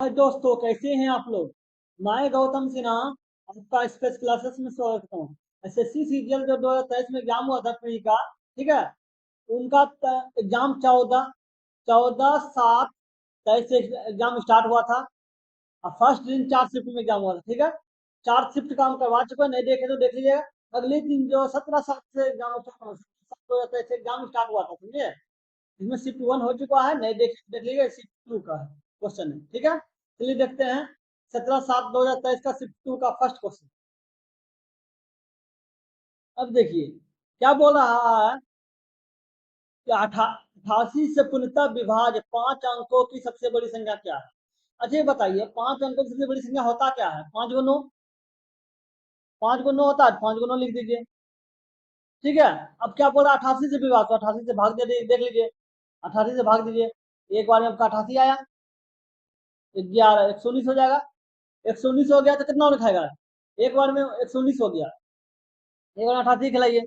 हाय दोस्तों, कैसे हैं आप लोग। मैं गौतम सिन्हा आपका स्पेस क्लासेस में स्वागत करता हूँ। एसएससी सीजीएल जो 2023 में एग्जाम हुआ था प्री का, ठीक है। उनका एग्जाम 14/7/23 से एग्जाम स्टार्ट हुआ था। और फर्स्ट दिन 4 शिफ्ट में एग्जाम हुआ था, ठीक है। 4 शिफ्ट काम करवा चुके हैं, नहीं देखे तो देख लीजिएगा। अगले दिन जो 17/7 से एग्जाम स्टार्ट हुआ, 7/2023 से एग्जाम स्टार्ट हुआ था, समझे। इसमें शिफ्ट 1 हो चुका है, नहीं देख लीजिएगा। शिफ्ट 2 का क्वेश्चन है, ठीक है। चलिए देखते हैं 17/7/2023 का शिफ्ट 2 का फर्स्ट क्वेश्चन। अब देखिए क्या बोल रहा है कि 88 से पूर्णतः विभाज्य 5 अंकों की सबसे बड़ी संख्या क्या है। अच्छा ये बताइए, 5 अंकों की सबसे बड़ी संख्या होता क्या है। 5 गुनो 5 गुनो होता है, 5 गुनो लिख दीजिए, ठीक है। अब क्या बोल रहा है, 88 से विभाग, तो 88 से भाग दे, देख लीजिए। 88 से भाग दीजिए, एक बार में आपका 88 आया, 11 119 हो जाएगा। 119 हो गया तो कितना लिखाएगा, एक बार में 119 हो गया, एक बार 88 खिलाइए,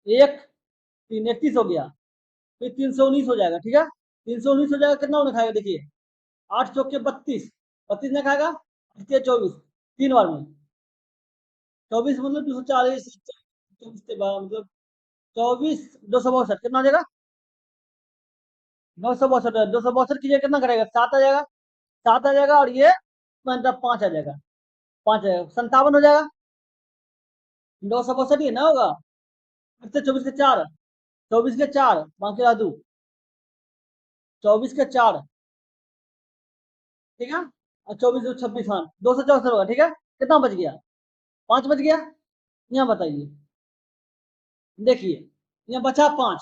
1 3 31 हो गया, फिर 319 हो जाएगा, ठीक है। 319 हो जाएगा, कितना लिखाएगा देखिए, 8 चौके 32, 32 नहीं खाएगा, 24, 3 बार में 24 मतलब 240, 24 के बाद मतलब 24 262, कितना हो जाएगा 962। 262 कीजिए, कितना करेगा, 7 आ जाएगा, 7 आ जाएगा। और ये मतलब 5 आ जाएगा, 5 आ जाएगा, 57 हो जाएगा। 262 ये ना होगा, फिर से 24 के 4, 24 के 4 बाकी रहा 2, 24 के 4, ठीक है। और 24 और 26, हाँ 264 होगा, ठीक है। कितना बच गया, 5 बच गया। यहाँ बताइए, देखिए यहाँ बचा 5,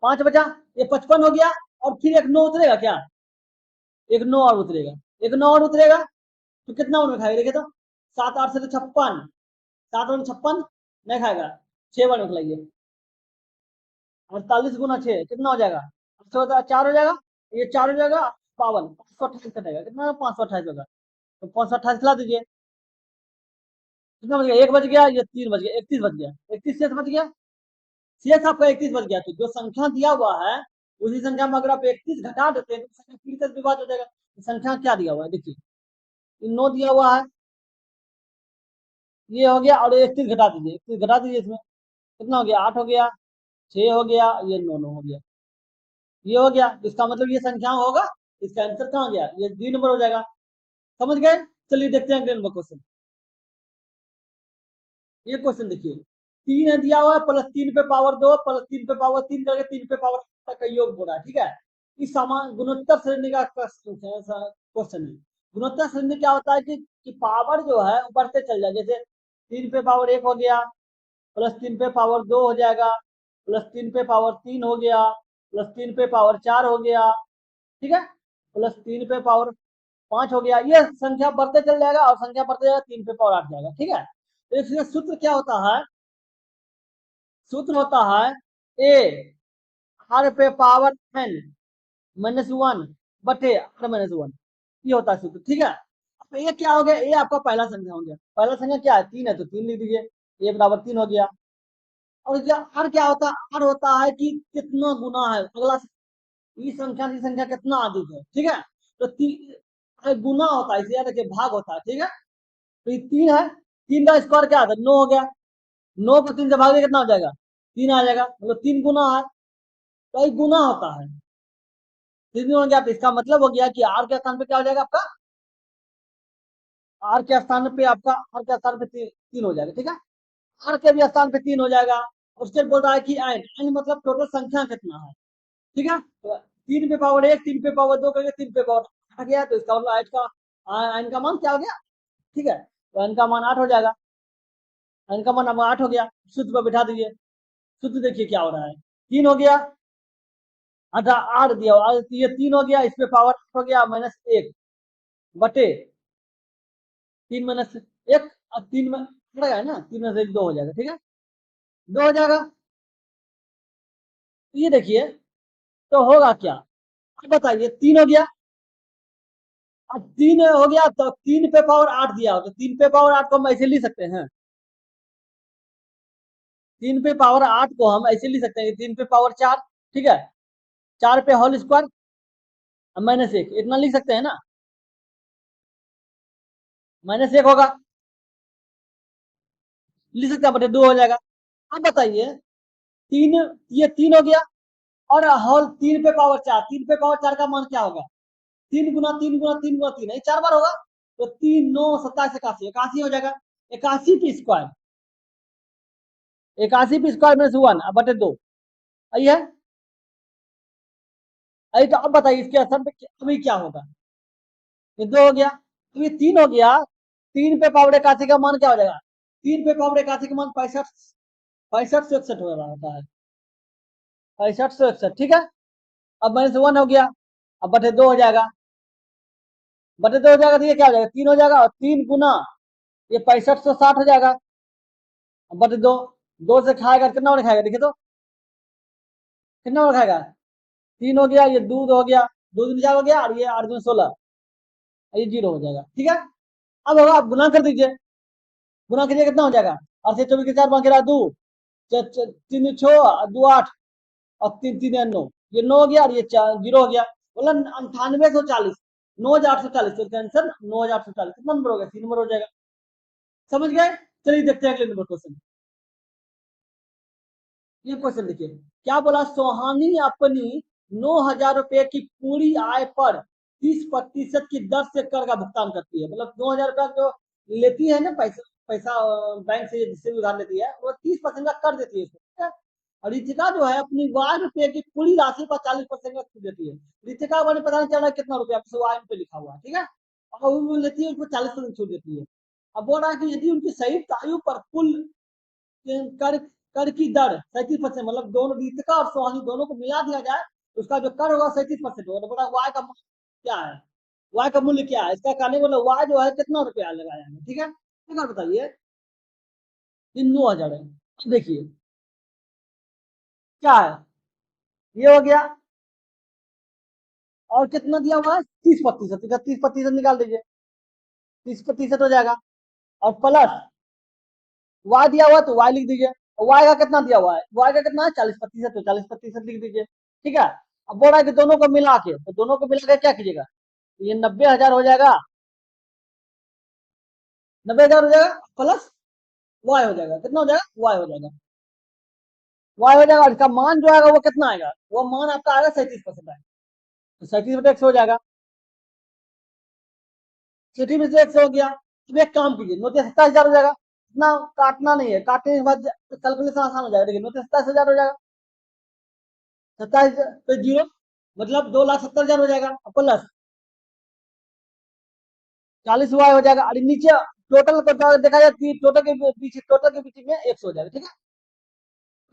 5 बचा, ये 55 हो गया। और फिर एक 9 उतरेगा क्या, एक 9 और उतरेगा, एक 9 और उतरेगा, तो कितना उन्हें खाएगा देखिए तो, 7 8 से तो 56, 7 और 56 नहीं खाएगा, 6 बार में खिलाइए। 48 गुना 6 कितना हो जाएगा, 4 हो जाएगा, ये 4 हो जाएगा, 52, 528 कटेगा, कितना 528 होगा, तो 528 खिला दीजिए। कितना बच गया, 1 बच गया, ये 3 बच गया, 31 बच गया, 31 शेष बच गया, शेष आपका 31 बच गया। तो जो संख्या दिया हुआ है उसी संख्या में अगर आप 31 घटा देते हैं तो संख्या पूरी तरह विभाज्य हो जाएगा। तो संख्या क्या दिया हुआ है देखिए, 9 दिया हुआ है, ये हो गया, और 31 घटा दीजिए, 31 घटा दीजिए, इसमें कितना हो गया, 8 हो गया, 6 हो गया, ये 9 हो गया, ये हो गया। इसका मतलब ये संख्या होगा, इसका आंसर कहाँ गया, ये 2 नंबर हो जाएगा। समझ गए। चलिए देखते हैं अगले नंबर क्वेश्चन। ये क्वेश्चन देखिए, 3 है दिया हुआ है, +3 पे पावर 2 +3 पे पावर 3 करके 3 पे पावर तक का योग हो रहा है, ठीक है। इस समान गुणोत्तर श्रेणी का क्वेश्चन है। गुणोत्तर श्रेणी क्या होता है कि पावर जो है बढ़ते चल जाए, जैसे 3 पे पावर 1 हो गया, +3 पे पावर 2 हो जाएगा, +3 पे पावर 3 हो गया, +3 पे पावर 4 हो गया, ठीक है, +3 पे पावर 5 हो गया। ये संख्या बढ़ते चल जाएगा, और संख्या बढ़ते जाएगा, 3 पे पावर 8 जाएगा, ठीक है। तो इसका सूत्र क्या होता है, सूत्र होता है ए आर पे पावर एन -1 बटे r-1, ये होता है सूत्र, ठीक है। अब ये क्या हो गया, ये आपका पहला संख्या हो गया। पहला संख्या क्या है, 3 है, तो 3 लिख दीजिए, ए बराबर 3 हो गया। और आर क्या होता है, आर होता है कि कितना गुना है अगला, इस संख्या की संख्या कितना अधिक है, ठीक है। तो गुना होता है, इसे देखिए भाग होता है, ठीक है। तो ये 3 है, 3 का स्क्वायर क्या आता है, 9 हो गया, 9 को 3 से भाग दे कितना हो जाएगा, 3 आ जाएगा, मतलब 3 गुना है, तो एक गुना होता है। 3 गुना हो गया, तो इसका मतलब हो गया कि आर के स्थान पे क्या हो जाएगा आपका, आर के स्थान पे आपका, आर के स्थान पे 3 हो जाएगा, ठीक है। आर के भी स्थान पे 3 हो जाएगा। उसके बोल रहा है कि एन, एन मतलब टोटल संख्या कितना है, ठीक है। तो 3 पे पावर 1 3 पे पावर 2 करके 3 पे पावर आ गया, तो इसका मतलब 8 का एन का मान क्या हो गया, ठीक है। तो एन का मान 8 हो जाएगा, एन का मान अब 8 हो गया, सूत्र पर बिठा दीजिए। सूत्र देखिए क्या हो रहा है, 3 हो गया, अच्छा 8 दिया हुआ, ये 3 हो गया, इस पे पावर 8 हो गया, -1 बटे 3 - 1, और 3 में पड़ेगा है ना, 3 में से 1 2 हो जाएगा, ठीक है, 2 हो जाएगा। तो ये देखिए, तो होगा क्या, अब बताइए, 3 हो गया, अब 3 हो गया, तो 3 पे पावर 8 दिया हो, तो 3 पे पावर 8 को हम ऐसे लिख सकते हैं, 3 पे पावर 8 को हम ऐसे लिख सकते हैं, 3 पे पावर 4, ठीक है, 4 पे होल स्क्वायर, अब -1 इतना लिख सकते हैं ना, -1 होगा, लिख सकते हैं, बटे 2 हो जाएगा। अब बताइए, तीन, ये 3 हो गया, और होल 3 पे पावर 4, 3 पे पावर 4 का मान क्या होगा? 3 गुना 3 गुना 3 गुना 3 है, 4 बार होगा। तो 3 9 27 81, 81 हो जाएगा। 81 पे स्क्वायर, 81 पे स्क्वायर -1 बटे 2, आई है। आई तो अब बताइए इसके असर पे अभी क्या होगा? ये 2 हो गया, तो ये 3 हो गया। 3 पे पावर 81 का मान क्या हो जाएगा? 3 पे पावर 81 का मान 65 65 से 61 हो रहा होता है, 65 से 61, ठीक है। अब -1 हो गया, अब बटे 2 हो जाएगा, बटे 2 हो जाएगा, तो ये क्या हो जाएगा? 3 हो जाएगा, और 3 गुना ये 6560 हो जाएगा, बटे 2। 2 से खाएगा कितना और खाएगा, देखिए तो कितना और खाएगा? 3 हो गया, ये दूध हो गया, दूध में 4 हो गया, और ये 8 दूनी 16, ये 0 हो जाएगा, ठीक है। अब होगा, आप गुना कर दीजिए, गुना कीजिए, कितना हो जाएगा? 8 से 24 के 4 5 दो, 3 6 2 8, और 3 3 9, ये 9 हो गया, और ये 0 हो गया, बोला 9840, 9840, तो इसका आंसर 9840 कितना नंबर हो गया? 3 नंबर हो जाएगा। समझ गए? चलिए देखते हैं अगले नंबर क्वेश्चन। ये क्वेश्चन देखिए, क्या बोला? सोहानी अपनी 9,000 रुपए की पूरी आय पर 30% की दर से कर का भुगतान करती है। मतलब 9,000 रुपया जो लेती है ना, पैसा पैसा बैंक से जिससे भी उधार लेती है, वो 30% का कर देती है इसको, ठीक है। और रितिका जो है अपनी 1,000 रुपए की पूरी राशि पर 40% का छूट देती है। रितिका को पता नहीं चल रहा है कितना रुपया, आपको पे लिखा हुआ है, ठीक है। और वो लेती है, उसको 40% छूट देती है। अब बोल रहा है कि यदि उनकी संयुक्त आयु पर कुल कर कर की दर 37%, मतलब दोनों रितिका और सोहानी दोनों को मिला दिया जाए, तो उसका जो कर होगा 37% होगा। तो बोला वाई का मूल्य क्या है? वाई का मूल्य क्या है? इसका कहने बोला वाई जो है कितना रुपया लगाया है, ठीक है। एक बार बताइए, ये 9,000 है, देखिए क्या है, ये हो गया, और कितना दिया हुआ है? 30%, 30% निकाल दीजिए, 30% हो जाएगा, और प्लस वाई दिया हुआ तो वाई लिख दीजिए। वाई का कितना दिया हुआ है? वाई का कितना है? 40%, तो 40% लिख दीजिए, ठीक है। अब बोल रहा है कि दोनों को मिला के, तो दोनों को मिला के क्या कीजिएगा? ये 90,000 हो जाएगा, 90,000 हो जाएगा, प्लस वाई हो जाएगा, कितना हो जाएगा? वाई हो जाएगा, वाई हो जाएगा, और इसका मान जो आएगा वो कितना आएगा? वो मान आपका आएगा 37% आएगा, तो 37/100 हो जाएगा, 37/100 हो गया। अब एक काम कीजिए, 9,27,000 हो जाएगा, इतना काटना नहीं है, काटने के बाद कैलकुलेशन आसान हो जाएगा। देखिए 9,27,000 हो जाएगा, 27 पे 0, मतलब 2,70,000 हो जाएगा, प्लस 40 वाई हो जाएगा, और नीचे टोटल को देखा जाए, टोटल के पीछे में 100 हो जाएगा, ठीक है।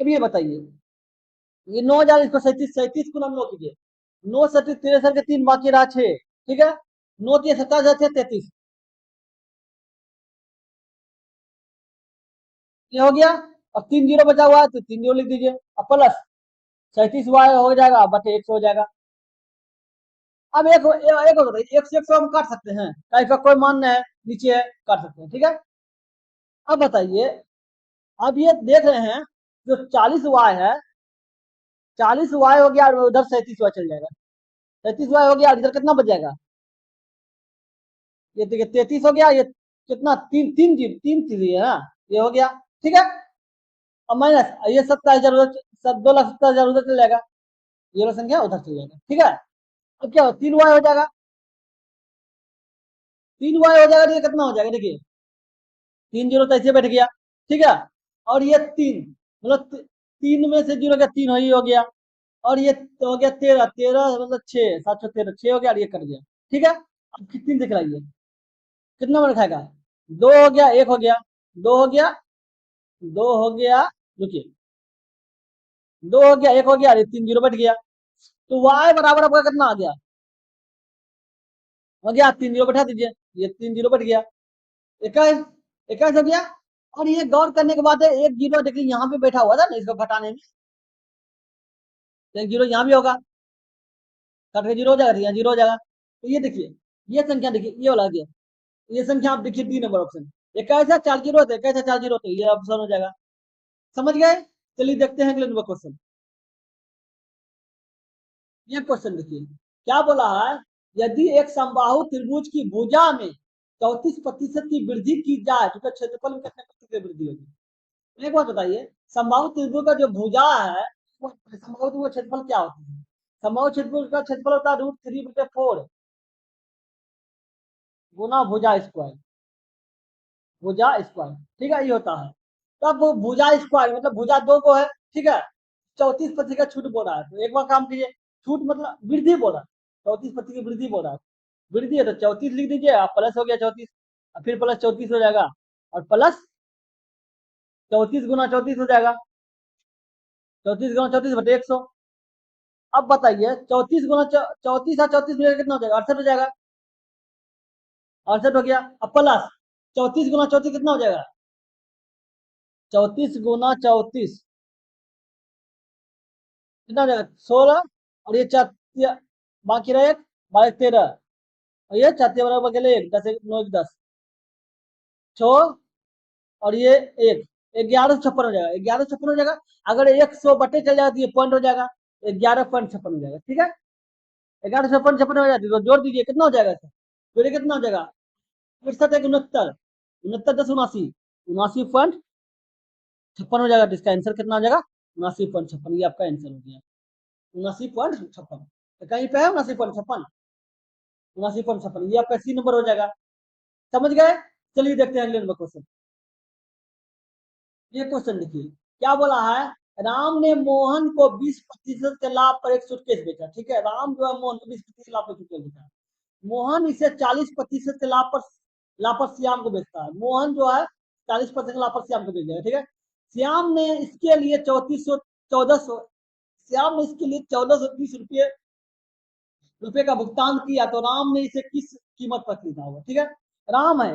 अब ये बताइए, ये 9,000, इसको 37 गुना 9 कीजिए, 9 37 63 के 3 बाकी रहा 6, ठीक है। 9 3 27 33, ये हो गया। अब 3 जीरो बचा हुआ है, तो 3 जीरो लिख दीजिए, अब प्लस 37 वाई हो जाएगा, बटे 100 हो जाएगा। अब एक हो बताइए, 100 हम काट सकते हैं, का इसका कोई मान है नीचे है, काट सकते हैं, ठीक है। अब बताइए, अब ये देख रहे हैं, जो 40 वाई है, 40 वाई हो गया, और उधर 37 वाई चल जाएगा, 37 वाई हो गया, और इधर कितना बच जाएगा? ये देखिए 33 हो गया, ये कितना, तीन तीन जीरो, तीन थ्री है ना, ये हो गया, ठीक है। अब माइनस ये 27,000 उधर, 2,70,000 उधर चल जाएगा, ये वाला संख्या उधर चल जाएगा, ठीक है। अब क्या हो, 3 वाई हो जाएगा, 3 वाई हो जाएगा, तो ये कितना हो जाएगा? देखिए 3 जीरो तो ऐसे बैठ गया, ठीक है। और ये 3, मतलब 3 में से 0 गया, 3 ही हो गया, और ये तो हो गया 13, 13 मतलब 6 7 13, 6 हो गया, और ये कट गया, ठीक है। अब कितनी दिख रही है, कितना में खाएगा? 2 हो गया, 1 हो गया, 2 हो गया, 2 हो गया, रुकिए, 2 हो गया, 1 हो गया, और ये 3 जीरो बैठ गया, तो y बराबर आपका कितना आ गया? हो गया, 3 जीरो बैठा दीजिए, ये 3 जीरो बैठ गया, 21, 21 हो गया। और ये गौर करने के बाद है, एक जीरो देखिए यहाँ पे बैठा हुआ था ना, इसको घटाने में, तो एक जीरो यहाँ भी होगा, कट के जीरो हो जाएगा, तो यहाँ जीरो हो जाएगा। तो ये देखिए, ये संख्या देखिए, ये वाला गया, ये संख्या आप देखिए 3 नंबर ऑप्शन, एक ऐसा 4 जीरो होते, कैसा 4 जीरो होते, ये ऑप्शन हो जाएगा। समझ गए? चलिए देखते हैं अगले नंबर क्वेश्चन। ये क्वेश्चन देखिए, क्या बोला है, यदि एक समबाहु त्रिभुज की भुजा में 34% की वृद्धि की जाए तो क्षेत्रफल में कितने प्रतिशत की वृद्धि होगी। एक बात बताइए, समबाहु त्रिभुज का जो भुजा है, समबाहु त्रिभुज का क्षेत्रफल क्या होता है। समबाहु त्रिभुज का क्षेत्रफल होता है √3/4 गुना भुजा स्क्वायर, भुजा स्क्वायर, ठीक है, ये होता है। तब वो भुजा स्क्वायर मतलब भुजा दो को है, ठीक है, 34% का छूट बोल रहा है, तो एक बार काम कीजिए, छूट मतलब वृद्धि बोल रहा है, 34% की वृद्धि बोल रहा है, वृद्धि है तो 34 लिख दीजिए, आप प्लस हो गया 34, फिर प्लस 34 हो जाएगा, और प्लस 34 गुना 34 हो जाएगा, 34 गुना 34/100। अब बताइए 34 गुना 34 और 34 मिलेगा कितना हो जाएगा, 68 हो जाएगा, 68 हो गया। अब प्लस 34 गुना 34 कितना हो जाएगा, 34 गुना 34 कितना हो जाएगा, 16, और ये 4 बाकी रहे 12 13, और ये 4 बराबर के लिए 1 10 9 10 6, और ये 1 1156 हो जाएगा, 1156 हो जाएगा। अगर 100 बटे चल जाएगा तो ये पॉइंट हो जाएगा, 11.56 हो जाएगा, ठीक है, 11.56 हो जाती है तो जोड़ दीजिए कितना हो जाएगा, सर जोड़िए कितना हो जाएगा, 61 69 10 79 79.56 हो जाएगा, तो इसका आंसर कितना हो जाएगा, 79.56, ये आपका आंसर हो गया 79.56, तो कहीं पे है 79.56, 79.56, ये आपका सी नंबर हो जाएगा, समझ गए। चलिए देखते हैं अगले नंबर क्वेश्चन। ये क्वेश्चन देखिए क्या बोला है, राम ने मोहन को 20% के लाभ पर एक सूटकेस बेचा, ठीक है, राम जो है मोहन को 20% लाभ पर सूटकेस बेचा, मोहन इसे 40% के लाभ पर श्याम को बेचता है, मोहन जो है 40% के लाभ पर श्याम को बेच देगा, ठीक है, श्याम ने इसके लिए 1400 श्याम ने इसके लिए 1430 रुपए का भुगतान किया, तो राम ने इसे किस कीमत पर खरीदा होगा, ठीक है, राम है,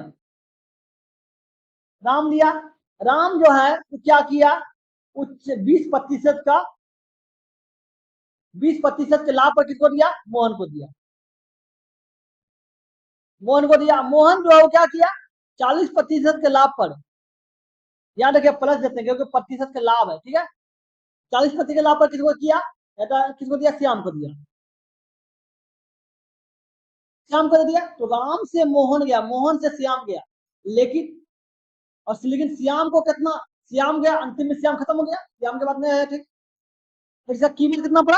राम लिया, राम जो है तो क्या किया, उच्च 20% का 20% के लाभ पर किसको दिया, मोहन को दिया, मोहन को दिया, मोहन जो है वो क्या किया, 40% के लाभ पर, याद रखिए प्लस देते हैं क्योंकि प्रतिशत के लाभ है, ठीक है, 40% के लाभ पर किसको किया, किसको दिया, श्याम को दिया, श्याम को दिया, तो राम से मोहन गया, मोहन से श्याम गया, लेकिन लेकिन श्याम को कितना, श्याम गया अंतिम में, श्याम खत्म हो गया, श्याम के बाद में है, ठीक, तो इसका कीमत कितना पड़ा,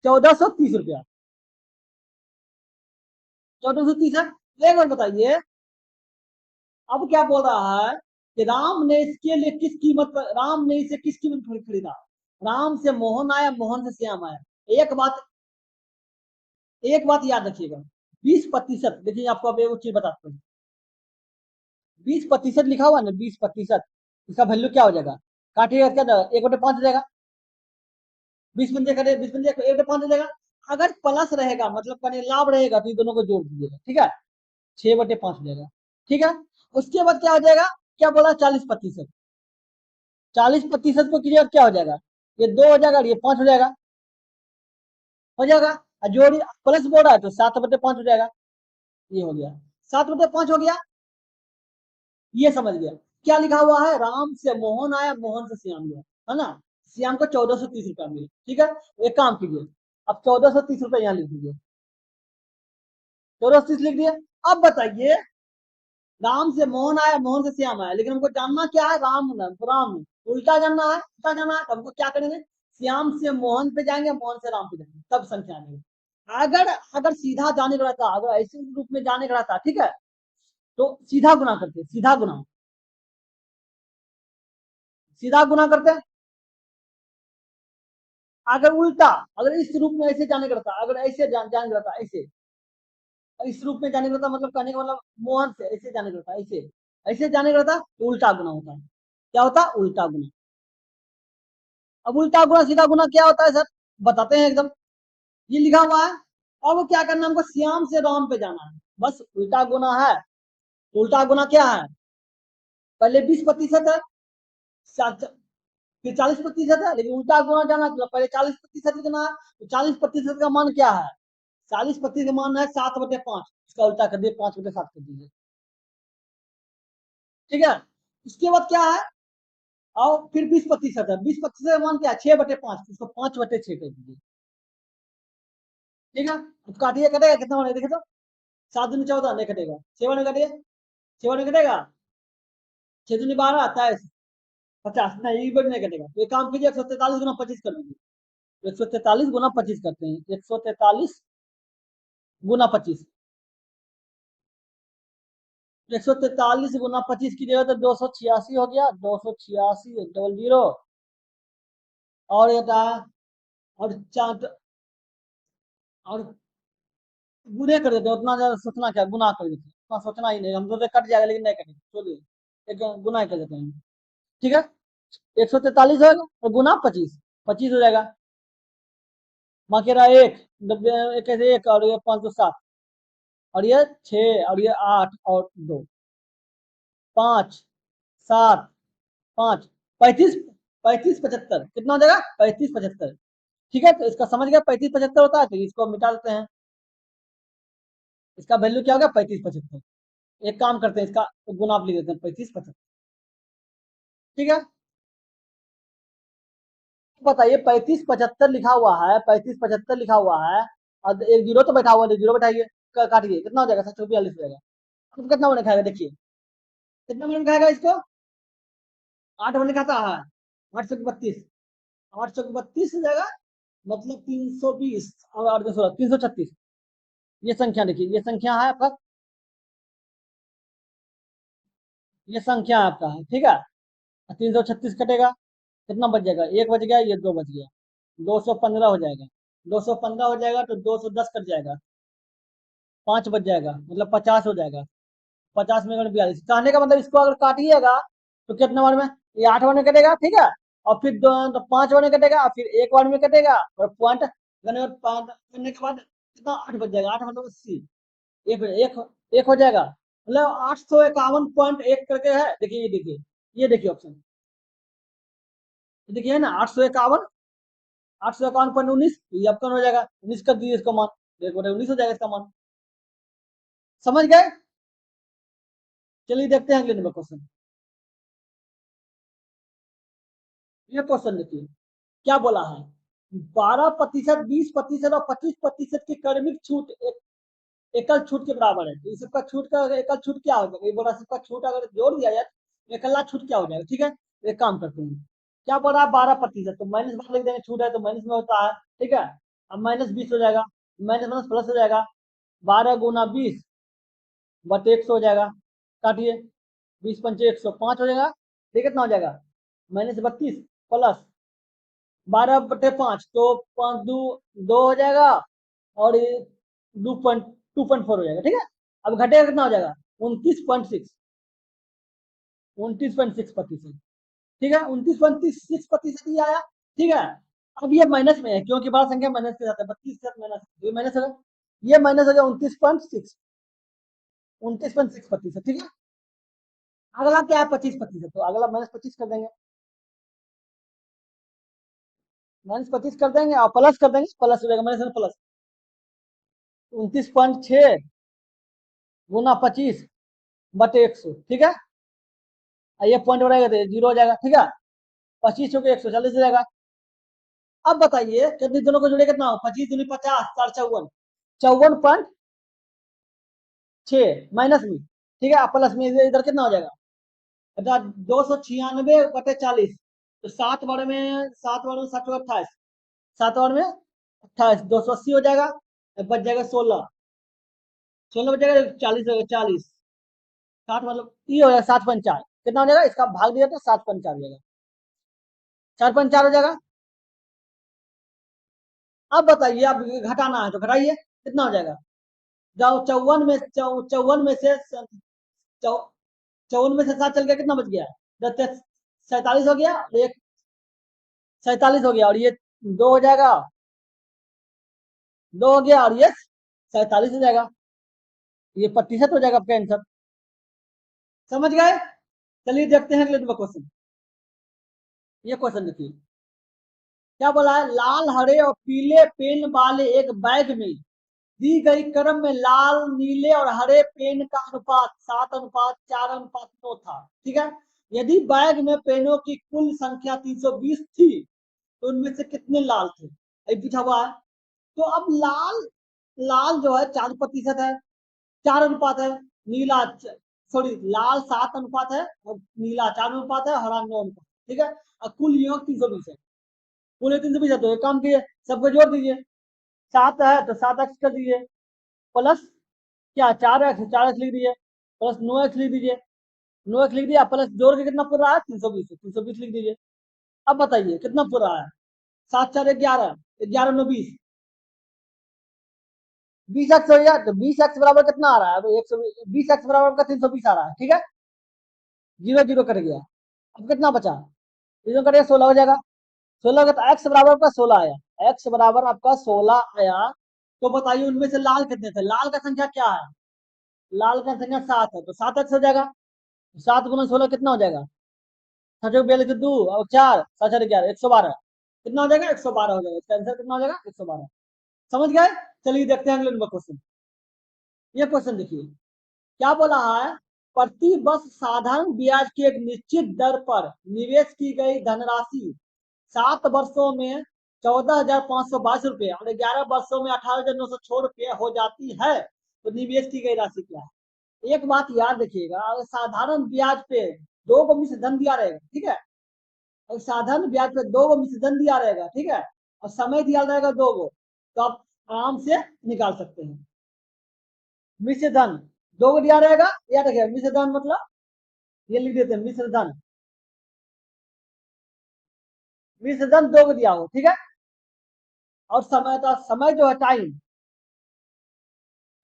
1430 रुपया, 1430 है। एक बार बताइए, अब क्या बोल रहा है कि राम ने इसके लिए किस कीमत पर, राम ने इसे किस कीमत पर खरीदा, राम से मोहन आया, मोहन से श्याम आया, एक बात याद रखिएगा, 20%, देखिए आपको अब एक चीज बताता हूँ, 20% लिखा हुआ ना, 20%, इसका वैल्यू क्या हो जाएगा, काटिएगा क्या जाएगा, 1/5 हो जाएगा, 20 पंजे कटे, 20 पंजे 1/5 हो जाएगा, अगर प्लस रहेगा मतलब कहीं लाभ रहेगा तो ये दोनों को जोड़ दीजिएगा, ठीक है, 6/5 हो जाएगा, ठीक है, उसके बाद क्या हो जाएगा, क्या बोला, 40%, 40% को क्लियर क्या हो जाएगा, ये 2 हो जाएगा, ये 5 हो जाएगा, हो जाएगा, और जोड़ी प्लस बोल रहा है तो 7/5 हो जाएगा, ये हो गया, 7/5 हो गया, ये समझ गया, क्या लिखा हुआ है, राम से मोहन आया, मोहन से श्याम गया, है ना, श्याम को 1430 रुपया मिले, ठीक है, एक काम कीजिए, अब 1430 रुपया यहाँ लिख दीजिए, 1430 लिख दिए। अब बताइए, राम से मोहन आया, मोहन से श्याम आया, लेकिन हमको जानना क्या है, राम उल्टा जानना है, उल्टा जानना है, तो हमको क्या करेंगे, श्याम से मोहन पे जाएंगे, मोहन से राम पे जाएंगे, तब संख्या आएगी, अगर अगर सीधा जाने का रहता, अगर ऐसे रूप में जाने का रहता, ठीक है, तो सीधा गुना करते, सीधा गुना करते, अगर उल्टा, अगर इस रूप में ऐसे जाने का रहता, अगर ऐसे जाने का रहता, ऐसे इस रूप में जाने का रहता, मतलब कहने का मतलब मोहन से ऐसे जाने का रहता, ऐसे ऐसे जाने का रहता तो उल्टा गुना होता है, क्या होता, उल्टा गुना। अब उल्टा गुना सीधा गुना क्या होता है सर, बताते हैं एकदम, ये लिखा हुआ है, अब क्या करना है, हमको श्याम से राम पे जाना है, बस उल्टा गुना है, उल्टा गुना क्या है, पहले 20% है, फिर 40% है, लेकिन उल्टा गुना जाना तो पहले 40% लिखना है, तो 40% का मान क्या है, 40% का मान है 7/5, इसका उल्टा कर दिए, 5/7 कर दीजिए, ठीक है, इसके बाद क्या है, और फिर 20% है, 20% का मान क्या है, 6/5, इसको 5/6 कर दीजिए, ठीक है, अब काटिए, कटेगा कितना बनेगा देखिए तो, 7 दूनी 14 नहीं कटेगा, 6 बने काटिए, 6 बने कटेगा, 6 दूनी 12 23 50 नहीं, ये बने कटेगा। तो एक काम कीजिए, 143 गुना 25 कर लीजिए। 143 गुना 25 करते हैं, 143 गुना 25, 143 गुना 25 की जगह तो 286 हो गया, 286 डबल जीरो, और ये था, और चार, और गुने कर देते, उतना ज्यादा सोचना क्या, गुना कर देते, उतना सोचना ही नहीं, हम तो कट जाएगा लेकिन नहीं कटेगा, चलिए एक गुना ही कर देते हैं। ठीक है, 143 होगा और गुना 25, 25 हो जाएगा, बाकी रहा एक, एक ऐसे एक, और ये 507, और ये 6, और ये 8 और 2, 5 7 5 35, 35 75 कितना हो जाएगा, 35 75। ठीक है, तो इसका समझ गया 35 75 होता है, तो इसको मिटा देते हैं, इसका वैल्यू क्या होगा 35 75। एक काम करते हैं, इसका गुना आप लिख देते हैं 35 75। ठीक है, बताइए 35 75 लिखा हुआ है, 35 75 लिखा हुआ है, और एक जीरो तो बैठा हुआ है, जीरो बैठाइए, काटिए, कितना हो जाएगा 742 हो जाएगा। अब कितना बने खाएगा देखिए, कितना बने खाएगा इसको, 8 बने खाता है, 832, 832 हो जाएगा, मतलब 320 और 8 336। ये संख्या देखिए, ये संख्या है आपका, ये संख्या आपका है, ठीक है, 336 कटेगा, कितना बच जाएगा, एक बच गया, ये दो बच गया, 215 हो जाएगा, 215 हो जाएगा तो 210 कट जाएगा, 5 बच जाएगा, मतलब 50 हो जाएगा, 50 में 42, कहने का मतलब इसको अगर काटिएगा तो कितने बार में, ये 8 बार में कटेगा, ठीक है, और फिर तो 5 बार में कटेगा, और फिर एक बार में कटेगा, और पॉइंट करने के बाद कितना 8 बच जाएगा, 8 मतलब 80, एक एक हो जाएगा, मतलब 851.1 करके है, देखिए ये देखिए, ये देखिए ऑप्शन, देखिए है ना 851, 851.19, ये आपका हो जाएगा, 19 कर दीजिए इसका मान, देखो 19 हो जाएगा इसका मान, समझ गए। चलिए देखते हैं अगले नंबर क्वेश्चन। ये क्वेश्चन देखिए क्या बोला है, 12%, 20% और 25% की क्रमिक छूट एकल छूट के बराबर है, तो इस सबका छूट का एकल छूट क्या हो जाएगा, ये बोला सबका छूट अगर जोड़ दिया जाए तो एकला छूट क्या हो जाएगा। ठीक है, एक काम करते हैं, क्या बोला 12%, तो माइनस बार लिख देंगे, छूट है तो माइनस में होता है, ठीक है, अब -20 हो जाएगा, माइनस माइनस प्लस हो जाएगा, 12 गुना 20 बटे 100 हो जाएगा, काटिए, 20 पंचे 105 हो जाएगा, ठीक कितना हो जाएगा, -32 प्लस 12/5, तो 5 2 हो जाएगा, और ये 2.4 हो जाएगा, ठीक है, अब घटेगा कितना हो जाएगा, 29.6, 29.6%, ठीक है, 29.6% ही आया। ठीक है, अब ये माइनस में है, क्योंकि बड़ा संख्या माइनस के साथ है, 32 के साथ माइनस, ये माइनस होगा, ये माइनस हो गया 29.6, 29.6%, ठीक है, अगला क्या है 25%, तो अगला -25 कर देंगे, -25 कर देंगे और प्लस कर देंगे, प्लस हो जाएगा, माइनस प्लस, 29.6 गुना 25 बटे 100, ठीक है, ये पॉइंट हो रहेगा तो जीरो हो जाएगा, ठीक है, 25 हो गया 140 हो जाएगा। अब बताइए कितनी दोनों को जोड़े कितना हो, 25 दूनी 50, 4 54, 54.6 माइनस में, ठीक है, प्लस में इधर कितना हो जाएगा, अर्थात 296/40, तो 7 बार में 7 में 28, 280 हो जाएगा, बच जाएगा 16, 16 बच जाएगा, 40 हो जाएगा, 40 60 मतलब ये हो जाएगा 7.4, कितना हो जाएगा, इसका भाग दिया तो 7.4 हो जाएगा, 4.4 हो जाएगा। अब बताइए, अब घटाना है तो घटाइए, कितना हो जाएगा, जाओ 54 में से 7 चल गया, कितना बच गया, 47 हो गया, एक 47 हो गया, और ये 2 हो जाएगा, 2 हो गया, और ये 47 हो जाएगा, ये प्रतिशत हो जाएगा आपका आंसर, समझ गए। चलिए देखते हैं अगले क्वेश्चन, ये क्वेश्चन देखिए क्या बोला है, लाल हरे और पीले पेन वाले एक बैग में दी गई क्रम में लाल नीले और हरे पेन का अनुपात 7:4:9 था, ठीक है, यदि बैग में पेनों की कुल संख्या 320 थी तो उनमें से कितने लाल थे, अभी पूछा हुआ है। तो अब लाल लाल जो है 4% है, 4 अनुपात है, नीला सॉरी लाल 7 अनुपात है और नीला 4 अनुपात है, हरा 9 अनुपात, ठीक है। और कुल योग 320 है, कुल 320 है। तो एक काम कीजिए, सबको जोड़ दीजिए, 7 है तो 7x कर दीजिए, प्लस क्या 4x लिख दीजिए, प्लस 9x लिख दीजिए, 9x लिख दिया, प्लस जोड़ के कितना पूरा है 320, 320 लिख दीजिए। अब बताइए कितना पूरा है, 7 4 11, 11 9 20, 20x हो गया। तो 20x बराबर कितना आ रहा है, 120x बराबर का 320 आ रहा है, ठीक है। 0 0 कट गया, अब कितना बचा, 0 कट गया, 16 हो जाएगा। 16 का तो x बराबर आपका 16 आया, x बराबर आपका 16 आया। तो बताइए उनमें से लाल कितने थे, लाल का संख्या क्या है, लाल का संख्या 7 है, तो 7x हो जाएगा। 7 × 16 कितना हो जाएगा, 7 42 और 4 7 11 112, कितना हो जाएगा 112 हो जाएगा। इसका आंसर कितना हो जाएगा 112। समझ गए। चलिए देखते हैं अगले नंबर क्वेश्चन। ये क्वेश्चन देखिए क्या बोला है, प्रति वर्ष साधारण ब्याज की एक निश्चित दर पर निवेश की गई धनराशि 7 वर्षों में 14,522 रुपये और 11 वर्षों में 18,906 रुपये हो जाती है, तो निवेश की गई राशि क्या है। एक बात याद रखिएगा, अगर साधारण ब्याज पे 2 को मिश्र धन दिया रहेगा, ठीक है, और साधारण ब्याज पे 2 को मिश्र धन दिया रहेगा, ठीक है, और समय दिया रहेगा 2 को, तो आप आराम से निकाल सकते हैं। मिश्र धन 2 को दिया रहेगा, याद रखिएगा मिश्र धन मतलब ये लिख देते हैं, मिश्र धन, मिश्र धन 2 को दिया हो, ठीक है। और समय तो समय जो है टाइम,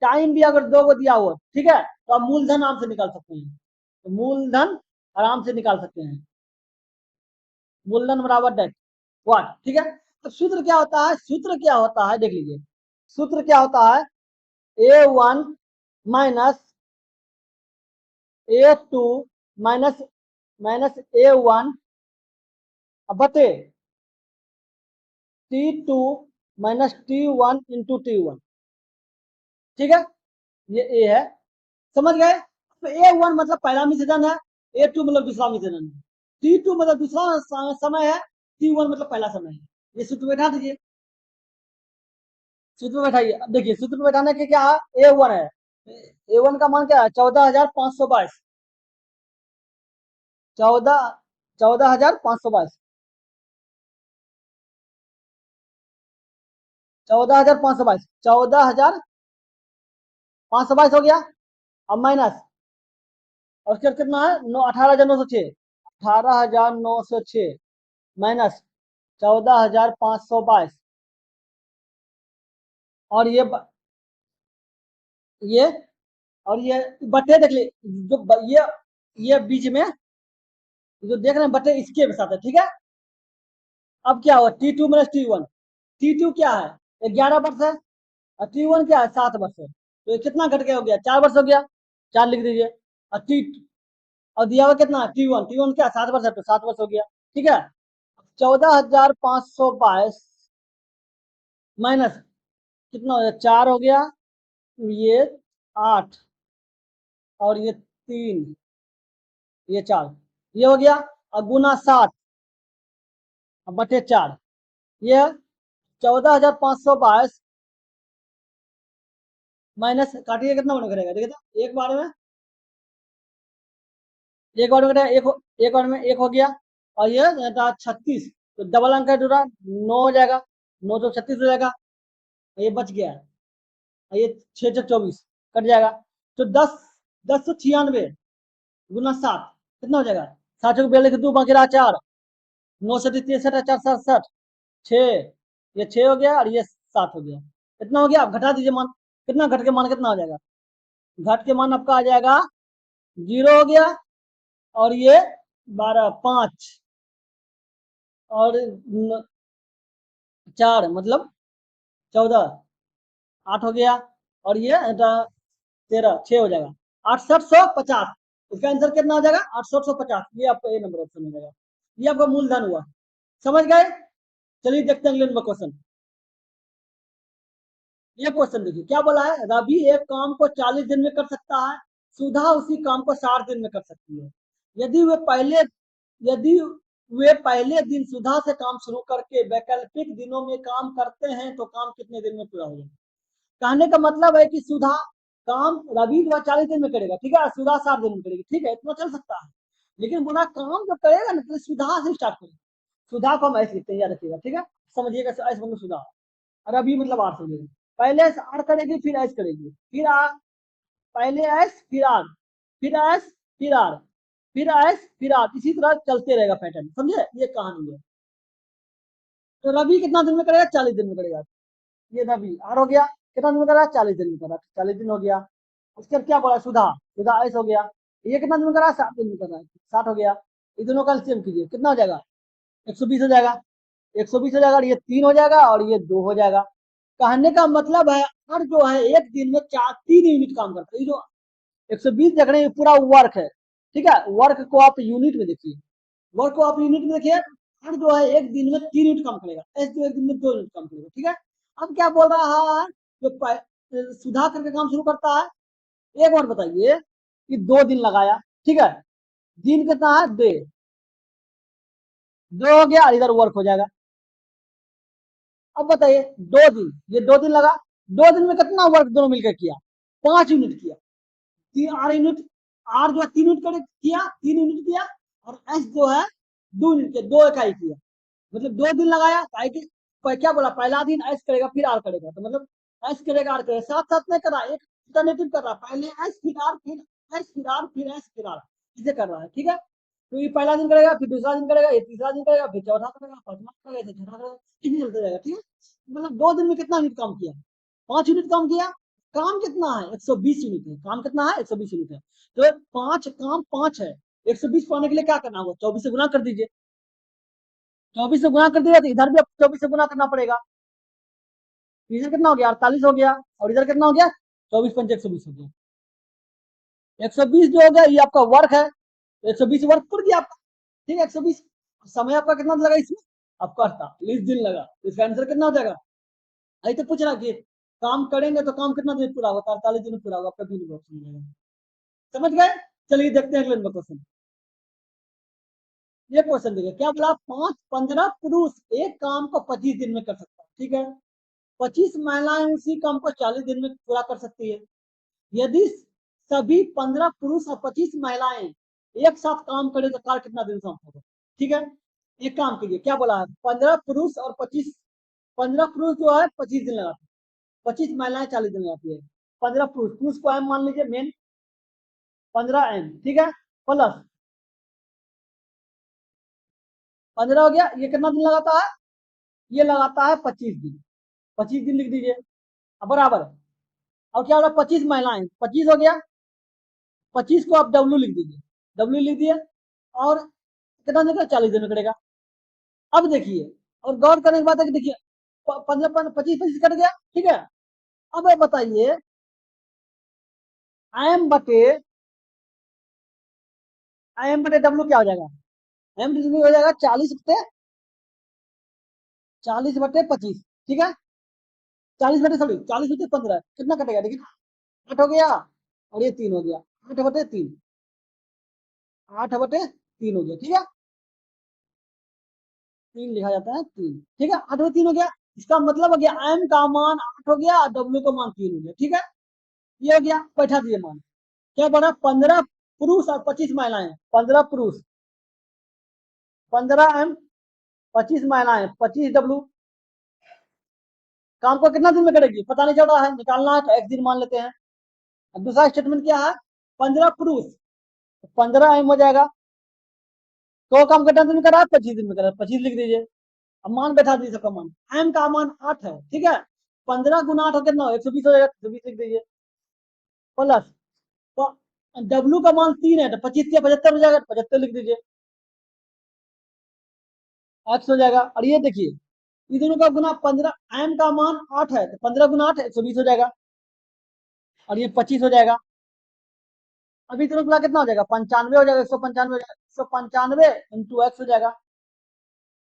टाइम भी अगर 2 को दिया हुआ, ठीक है, तो आप मूलधन आराम से निकाल सकते हैं, तो मूलधन आराम से निकाल सकते हैं, मूलधन बराबर डेट व्हाट, ठीक है। तो सूत्र क्या होता है, सूत्र क्या होता है देख लीजिए, सूत्र क्या होता है, A1 minus A2 minus minus A1 बटे T2 minus T1 into T1, ठीक है, ये A है, समझ गए। तो A1 मतलब पहला मिश्रण है, A2 मतलब दूसरा मिश्रण है, T2 मतलब दूसरा समय है, T1 मतलब पहला समय है। ये सूत्र बैठा दीजिए, सूत्र में बैठाइए। अब देखिए सूत्र में बैठाने के क्या है, A1 है, A1 का मान क्या है 14,522, 14,522, 14,522, 14,522 हो गया। अब माइनस, और फिर कितना है 18,906, 18,906 माइनस 14,522, और ये और ये बटे देख ली, जो ये बीच में जो देख रहे हैं बटे इसके साथ है, ठीक है। अब क्या हुआ T2 माइनस T1, T2 क्या है 11 वर्ष है और T1 क्या है 7 वर्ष है, तो ये कितना घट गया, हो गया 4 वर्ष हो गया, 4 लिख दीजिए। और टी और दिया हुआ कितना T1, T1 क्या 7 वर्ष है, तो 7 वर्ष हो गया, ठीक है। 14,522 माइनस कितना हो गया 4 हो गया, ये 8 और ये 3, ये 4, ये हो गया, और गुना 7 बटे 4, ये 14,522 माइनस काटिए कितना बना करेगा, देखिए तो एक बार में एक बार में एक हो गया, और ये 36, तो डबल अंक है जुड़ा 9 हो जाएगा, 9 तो 36 हो जाएगा, ये बच गया है, और ये 6 6 24 कट जाएगा। तो 10,1096 गुना 7 कितना हो जाएगा, 7 2 बाकी रहा 4, 9 से 63 4 67 6, ये 6 हो गया और ये 7 हो गया, कितना हो गया। आप घटा दीजिए मान, कितना घट के मान कितना हो जाएगा, घट के मान आपका आ जाएगा 0 हो गया, और ये 12 5 और 4 मतलब 14, 8 हो गया, और ये 13 6 हो जाएगा, 6850। इसका आंसर कितना हो जाएगा 6850, ये आपका ए नंबर ऑप्शन हो जाएगा, ये आपका मूलधन हुआ। समझ गए। चलिए देखते हैं अगले नंबर क्वेश्चन। ये क्वेश्चन देखिए क्या बोला है, रवि एक काम को 40 दिन में कर सकता है, सुधा उसी काम को 60 दिन में कर सकती है। यदि यदि वे पहले दिन सुधा से काम शुरू करके वैकल्पिक दिनों में काम करते हैं तो काम कितने दिन में पूरा हो जाएगा। कहने का मतलब है कि सुधा काम रवि जो 40 दिन में करेगा, ठीक है, सुधा 60 दिन में करेगी, ठीक है, इतना चल सकता है। लेकिन बोला काम जब करेगा ना तो सुधा से स्टार्ट करेगा। सुधा को हम ऐसे लिखते हैं, याद रखिएगा, ठीक है, समझिएगा, ऐसे मतलब सुधा, रवि मतलब आर समझिएगा। पहले आर करेगी, फिर एस करेगी, फिर आर, पहले एस फिर आर, फिर एस फिर आर, फिर एस फिर आर, इसी तरह चलते रहेगा पैटर्न, समझे, ये कहानी है। तो रवि कितना दिन में करेगा? 40 दिन में करेगा। ये रवि आर हो गया, कितना दिन में कर रहा है? 40 दिन में कर रहा है, 40 दिन हो गया। उसके बाद क्या बोला? सुधा, सुधा ऐस हो गया, ये कितना दिन में कर रहा है? 60 दिन में कर रहा है, 60 हो गया। ये दोनों का एलसीएम कीजिए, कितना हो जाएगा? 120 हो जाएगा, 120 हो जाएगा, और ये 3 हो जाएगा, और ये 2 हो जाएगा। कहने का मतलब है हर जो है एक दिन में 3 यूनिट काम करता है। ये जो 120 देख रहे हैं पूरा वर्क है, ठीक है, वर्क को आप यूनिट में देखिए, वर्क को आप यूनिट में देखिए, हर जो है एक दिन में 3 यूनिट काम करेगा, एस जो एक दिन में 2 यूनिट काम करेगा, ठीक है। अब क्या बोल रहा है? जो सुधा करके काम शुरू करता है, एक बार बताइए कि 2 दिन लगाया, ठीक है, दिन कितना है? 2, 2 हो गया, और इधर वर्क हो जाएगा। अब बताइए 2 दिन, ये 2 दिन लगा, 2 दिन में कितना वर्क दोनों मिलकर किया? 5 यूनिट किया। 3 यूनिट, आर जो है 3 यूनिट किया, 3 यूनिट किया, और एस जो है 2 यूनिट किया, 2 इकाई किया। मतलब 2 दिन लगाया, क्या बोला? पहला दिन एस करेगा, फिर आर करेगा, तो मतलब एस करेगा, आर करेगा, साथ साथ नहीं कर रहा, एक अल्टरनेटिव कर रहा, पहले एस फिर आर, फिर एस फिर आर, फिर एस फिर आर, इसे कर रहा है, ठीक है। तो ये पहला दिन करेगा, फिर दूसरा दिन करेगा, ये तीसरा दिन करेगा, फिर चौथा करेगा, पांचवा करेगा, ऐसे छठा करेगा, इसी चलते रहेगा, ठीक है। मतलब 2 दिन में कितना यूनिट काम किया? 5 यूनिट काम किया। काम कितना है? 120 यूनिट है। काम कितना है? 120 यूनिट है। तो 5 काम 5 है, 120 पाने के लिए क्या करना होगा? 24 से गुना कर दीजिए। 24 से गुना कर दिया तो इधर भी अब 24 से गुना करना पड़ेगा। इधर कितना हो गया? 48 हो गया, और इधर कितना हो गया? 24 × 5 = 120 हो गया। 120 जो हो गया ये आपका वर्क है, 120 वर्क पूर गया आपका, ठीक है। 120 समय आपका कितना लगा इसमें? आपका 48 दिन लगा, इसका आंसर कितना हो जाएगा? आई तो पूछ रहा कि काम करेंगे तो काम कितना दिन पूरा होगा? 48 दिन में पूरा होगा आपका, बी नंबर ऑप्शन मिलेगा। समझ गए? चलिए देखते हैं अगले नंबर क्वेश्चन। ये क्वेश्चन देखिए क्या बोला? 15 पुरुष एक काम को 25 दिन में कर सकता है, ठीक है। 25 महिलाएं उसी काम को 40 दिन में पूरा कर सकती है। यदि सभी 15 पुरुष और 25 महिलाएं एक साथ काम करें तो कार्य कितना दिन समाप्त होगा? ठीक है, एक काम कीजिए, क्या बोला है? 15 पुरुष और 25, 15 पुरुष जो है 25 दिन लगाते हैं, 25 महिलाएं 40 दिन लगाती है। 15 पुरुष, पुरुष को एम मान लीजिए, मेन 15 एम, ठीक है, प्लस 15 हो गया, ये कितना दिन लगाता है? ये लगाता है 25 दिन, 25 दिन लिख दीजिए, अब बराबर। और क्या होगा? 25 महिलाएं, 25 हो गया, 25 को आप डब्ल्यू लिख दीजिए, डब्ल्यू लिख दिए, और कितना देगा? 40 दिन करेगा। अब देखिए, और गौर करने की बात है कि देखिए 15 25 25 कट गया, ठीक है। अब बताइए एम बटे, एम बटे डब्ल्यू क्या हो जाएगा? एम डब्ल्यू हो जाएगा 40 बटे 25, ठीक है। 40 बटे 15 कितना कटेगा? देखिए 8 हो गया, और ये 3 हो गया, 8/3, 8/3 हो गया, ठीक है। 3 लिखा जाता है, 3, ठीक है, 8/3 हो गया। इसका मतलब हो गया एम का मान 8 हो गया, डब्ल्यू का मान 3 हो गया, ठीक है। ये हो गया, बैठा दिए मान। क्या बना? 15 पुरुष और 25 महिलाएं, 15 पुरुष, 15 एम, 25 महिलाएं, 25 डब्ल्यू। काम को कितना दिन में करेगी पता नहीं चल रहा है, निकालना है तो एक दिन मान लेते हैं। अब दूसरा स्टेटमेंट क्या है? 15 पुरुष, 15 एम हो जाएगा, तो काम कितना दिन में करा है? 25 दिन में करा है, 25 लिख दीजिए। अब मान बैठा दीजिए सबका मान, एम का मान 8 है, ठीक है। 15 × 8 हो कितना? 120 हो जाएगा, 120 लिख दीजिए, प्लस डब्ल्यू का मान 3 है, तो 25 से 75 हो जाएगा, 75 लिख दीजिए, एक्स हो जाएगा। और ये देखिए इन दोनों का गुना 15, एम का मान 8 है, तो 15 × 8 120 हो जाएगा, और ये 25 हो जाएगा। अभी दोनों गुना कितना हो जाएगा? 95 हो जाएगा, 195 हो जाएगा, 195 इंटू एक्स हो जाएगा,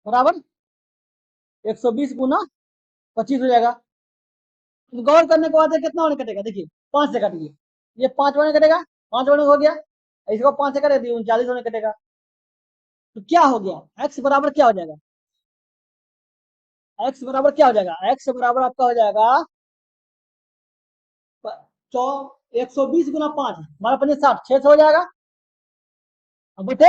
बराबर 120 × 25 हो जाएगा। तो गौर करने के बाद कितना होने कटेगा? देखिए 5 से काटिए, ये 5 होने कटेगा, 5 होने हो गया, इसको 5 से कटे दिए 39 होने कटेगा। तो क्या हो गया? एक्स बराबर क्या हो जाएगा? एक्स बराबर क्या हो जाएगा? एक्स बराबर आपका हो जाएगा 120 गुना 5 हमारा 5 60, 600 हो जाएगा। अब बटे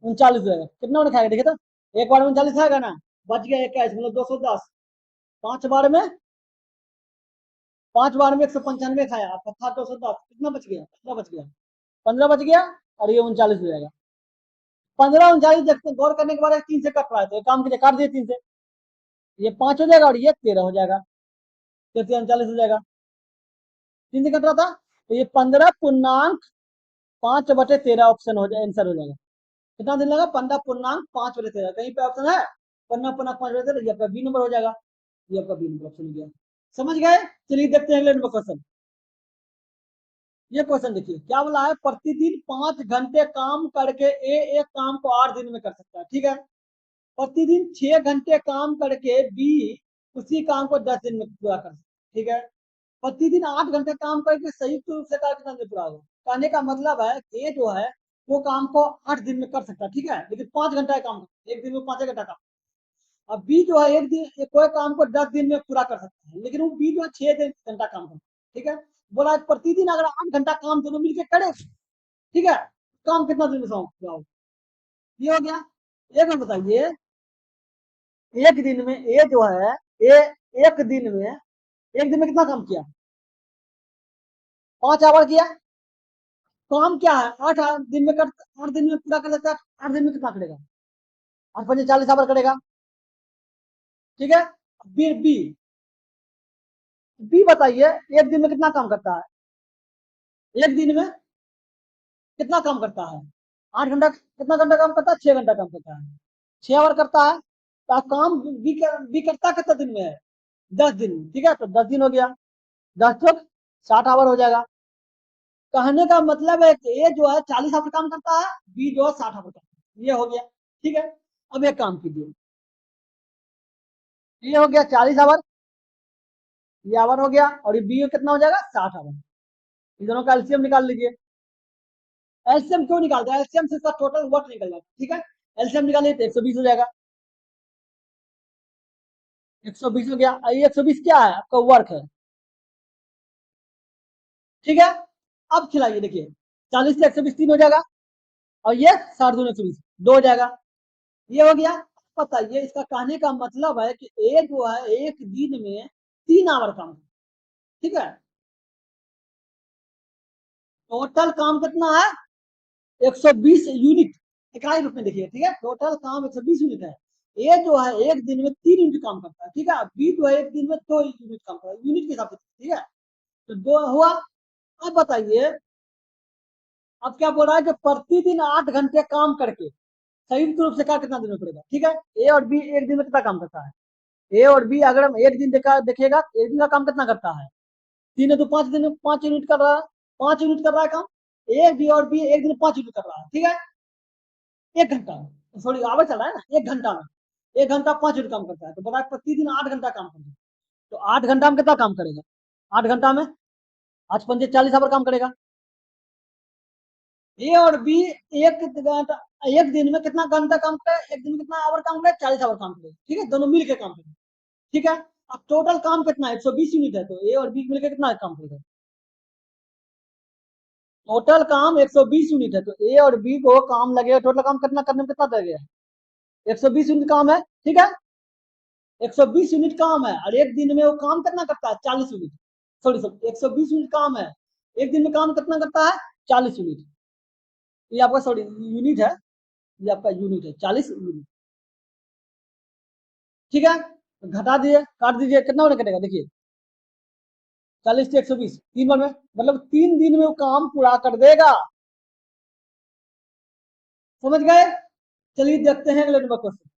39 हो जाएगा। कितना उन्हें खाएगा देखिए तो, एक बार में 39 आएगा ना, बच गया 21 मतलब 210। 5 बार में, 5 बार में 195 खाया, आपका था 210, कितना बच गया, 15 बच गया, 15 बच गया, और ये 39 हो जाएगा। 15 39 देखते गौर करने के बाद 3 से कट रहा है, तो काम के लिए काट दिए 3 से, ये 5 हो जाएगा और ये 13 हो जाएगा, 39 हो जाएगा। 3 से कट रहा था, तो ये 15.5/13 ऑप्शन हो जाए, आंसर हो जाएगा। कितना दिन लगा, 15.5/13, कहीं पे ऑप्शन है 15.5/13, ये आपका बी नंबर हो जाएगा, ये आपका बी नंबर ऑप्शन हो गया। समझ गए? चलिए देखते हैं अगले नंबर क्वेश्चन। ये क्वेश्चन देखिए क्या बोला है, प्रतिदिन 5 घंटे काम करके ए एक काम को 8 दिन में कर सकता है, ठीक है। प्रतिदिन 6 घंटे काम करके बी उसी काम को 10 दिन में पूरा कर सकता है, ठीक है। प्रतिदिन 8 घंटे काम करके संयुक्त रूप से कार्य कितना दिन में पूरा होगा। कहने का मतलब है ए जो है वो काम को 8 दिन में कर सकता है, ठीक है, लेकिन 5 घंटा का काम, एक दिन में 5 घंटा काम। अब बी जो है एक दिन कोई काम को 10 दिन में पूरा कर सकता है, लेकिन वो बी जो है 6 घंटा काम करता है, ठीक है। बोला प्रतिदिन अगर 8 घंटा काम दोनों मिलकर करे, ठीक है, काम कितना दिन में पूरा होगा। ये हो गया। एक मिनट बताइए, एक दिन में ए जो है, ए एक दिन में कितना काम किया, 5 आवर किया। काम क्या है, 8 दिन में कर, 8 दिन में पूरा कर सकता है, 8 दिन में कितना करेगा, 8×5 = 40 आवर करेगा, ठीक है। बी बी बी बताइए एक दिन में कितना काम करता है, एक दिन में कितना काम करता है, 8 घंटा, कितना घंटा काम करता है, 6 घंटा काम करता है, 6 आवर करता है। तो काम बी करता कितना दिन में है, 10 दिन, ठीक है, तो 10 दिन हो गया, 10 × 60 आवर हो जाएगा। कहने का मतलब है कि ए जो है 40 आवर काम करता है, बी जो है 60 आवर करता है, ये हो गया, ठीक है। अब एक काम कीजिए, ये हो गया 40 आवर, ये आवर हो गया, और ये बी कितना हो जाएगा, 60 आवर। इन दोनों का एलसीएम निकाल लीजिए। एलसीएम क्यों निकालते हैं, एलसीएम से इसका टोटल वर्क निकल जाता है, ठीक है। एलसीएम निकालिए तो 120 हो जाएगा, 120 हो गया। ये 120 क्या है, आपका वर्क है, ठीक है। अब खिलाइए, देखिए 40 से 120 3 हो जाएगा, और ये 60×2 120 2 हो जाएगा, ये हो गया। बताइए इसका कहने का मतलब है कि ए जो है एक दिन में 3 आवर काम, ठीक है। टोटल काम कितना है, 120 यूनिट, इकाई रूप में देखिए, ठीक है, टोटल काम 120 यूनिट है। ए जो है एक दिन में 3 यूनिट काम करता है, ठीक है। बी जो है एक दिन में 2 यूनिट काम करता है, यूनिट के हिसाब से, ठीक है, तो 2 हुआ। अब बताइए, अब क्या बोल रहा है कि प्रतिदिन 8 घंटे काम करके संयुक्त रूप से क्या कितना दिन में पड़ेगा, ठीक है। ए और बी एक दिन में कितना काम करता है, ए और बी अगर हम एक दिन देखेगा, एक दिन का काम कितना करता है, 3 है तो 5 दिन में 5 यूनिट कर रहा है, 5 यूनिट कर रहा है काम। ए बी और बी एक दिन में 5 यूनिट कर रहा है, ठीक है। 1 घंटा में, सॉरी आवर चल रहा है ना, 1 घंटा में, 1 घंटा 5 यूनिट काम करता है, तो बताया प्रतिदिन 8 घंटा काम करेगा, तो 8 घंटा में कितना काम करेगा, 8 घंटा में 8×5 = 40 आवर काम करेगा। ए और बी एक घंटा, एक दिन में कितना घंटा काम करे, एक दिन में कितना आवर काम करे, 40 आवर काम करे, ठीक है, दोनों मिलकर काम करे, ठीक है। अब टोटल काम कितना है, 120 यूनिट है, तो ए और बी मिलकर कितना काम करेगा, टोटल काम 120 यूनिट है, तो ए और बी को काम लगेगा, टोटल काम कितना करने में कितना लगेगा, 120 यूनिट काम है, ठीक है। 120 यूनिट काम है, और एक दिन में वो काम कितना करता है, 40 यूनिट, सॉरी सॉरी 120 यूनिट काम है, एक दिन में काम कितना करता है, 40 यूनिट, ये आपका सॉरी यूनिट है, ये आपका यूनिट है 40 यूनिट, ठीक है। तो घटा दिए, काट दीजिए, कितना होने कटेगा देखिए, 40 से 120, 3 बार में, मतलब 3 दिन में वो काम पूरा कर देगा। समझ गए? चलिए देखते हैं अगले नंबर क्वेश्चन।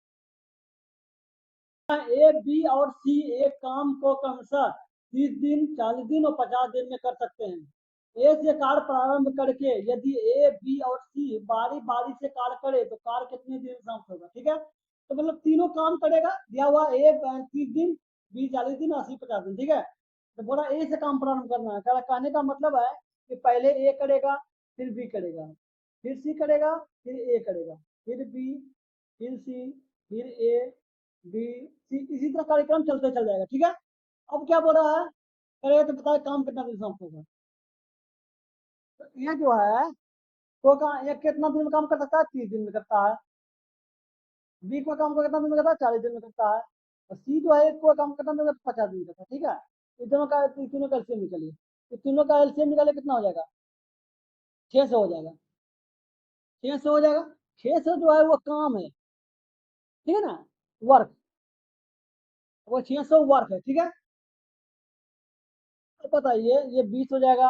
ए बी और सी एक काम को क्रमशः 30 दिन, 40 दिन और 50 दिन में कर सकते हैं। ए से कार्य प्रारंभ करके यदि ए बी और सी बारी बारी से कार्य करे तो कार्य कितने दिन में समाप्त होगा, ठीक है। तो मतलब तीनों काम करेगा, दिया हुआ ए 30 दिन, बी 40 दिन और सी 50 दिन, ठीक है। तो बोला ए से काम प्रारंभ करना है, कहने का मतलब है कि पहले ए करेगा, फिर बी करेगा, फिर सी करेगा, फिर ए करेगा, फिर बी, फिर सी, फिर ए, बी, सी, इसी तरह कार्यक्रम चलते चल जाएगा, ठीक है। अब क्या बोल रहा है, करेगा तो बताए काम कितना दिन समाप्त होगा। तो ये जो है तो ये कितना दिन में काम कर सकता है? 30 दिन में करता है। बी को काम को कितना दिन में करता है? 40 दिन में करता है। और सी जो है को काम कितना दिन में? 50 दिन में करता है। ठीक है, इन दोनों का एलसीएम निकालिए। तो तीनों का एलसीएम निकाले कितना हो जाएगा? 600 हो जाएगा। 600 हो जाएगा। 600 जो है वो काम है, ठीक है ना, वर्क। वो 600 वर्क है, ठीक है। तो बताइए ये 20 हो जाएगा,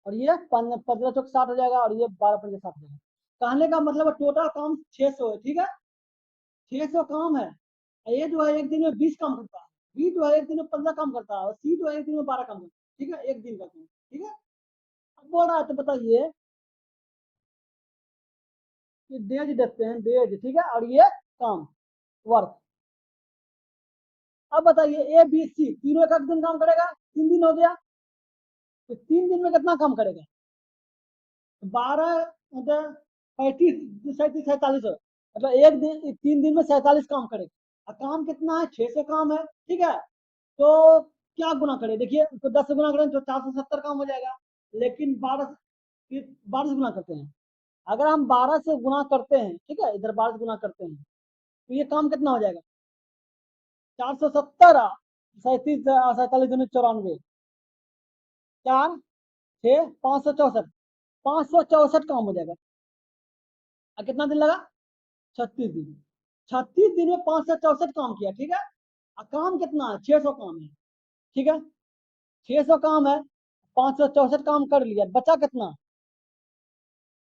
और ये 15 चौक 60 हो जाएगा, और ये 12 पंजे 60 हो जाएगा। कहने का मतलब टोटल काम 600 है, ठीक है। 600 काम है। ये जो है एक दिन में 20 काम करता है। बी जो है एक दिन में 15 काम करता है, और सी जो है एक दिन में 12 काम करता है, ठीक है, एक दिन का काम, ठीक है। अब बोल रहा है तो बताइए कि डेज देखते हैं, डेज, ठीक है, और ये काम, वर्क। अब बताइए ए बी सी तीनों एक दिन काम करेगा, 3 दिन हो गया। तो 3 दिन में कितना काम करेगा? 12 मतलब 35 37 47 मतलब एक दिन 3 दिन में 47 काम करेगा। और काम कितना है? 600 काम है, ठीक है। तो क्या गुना करें? देखिए, तो 10 से गुना करें तो 470 काम हो जाएगा। लेकिन 12 से गुना करते हैं। अगर हम 12 से गुना करते हैं, ठीक है, इधर 12 से गुना करते हैं, तो ये काम कितना हो जाएगा? 470 37 47 94, 4 6 564, 564 काम हो जाएगा। और कितना दिन लगा? 36 दिन। 36 दिन में 564 काम किया, ठीक है। और काम कितना है? 600 काम है, ठीक है। 600 काम है, 564 काम कर लिया, बचा कितना?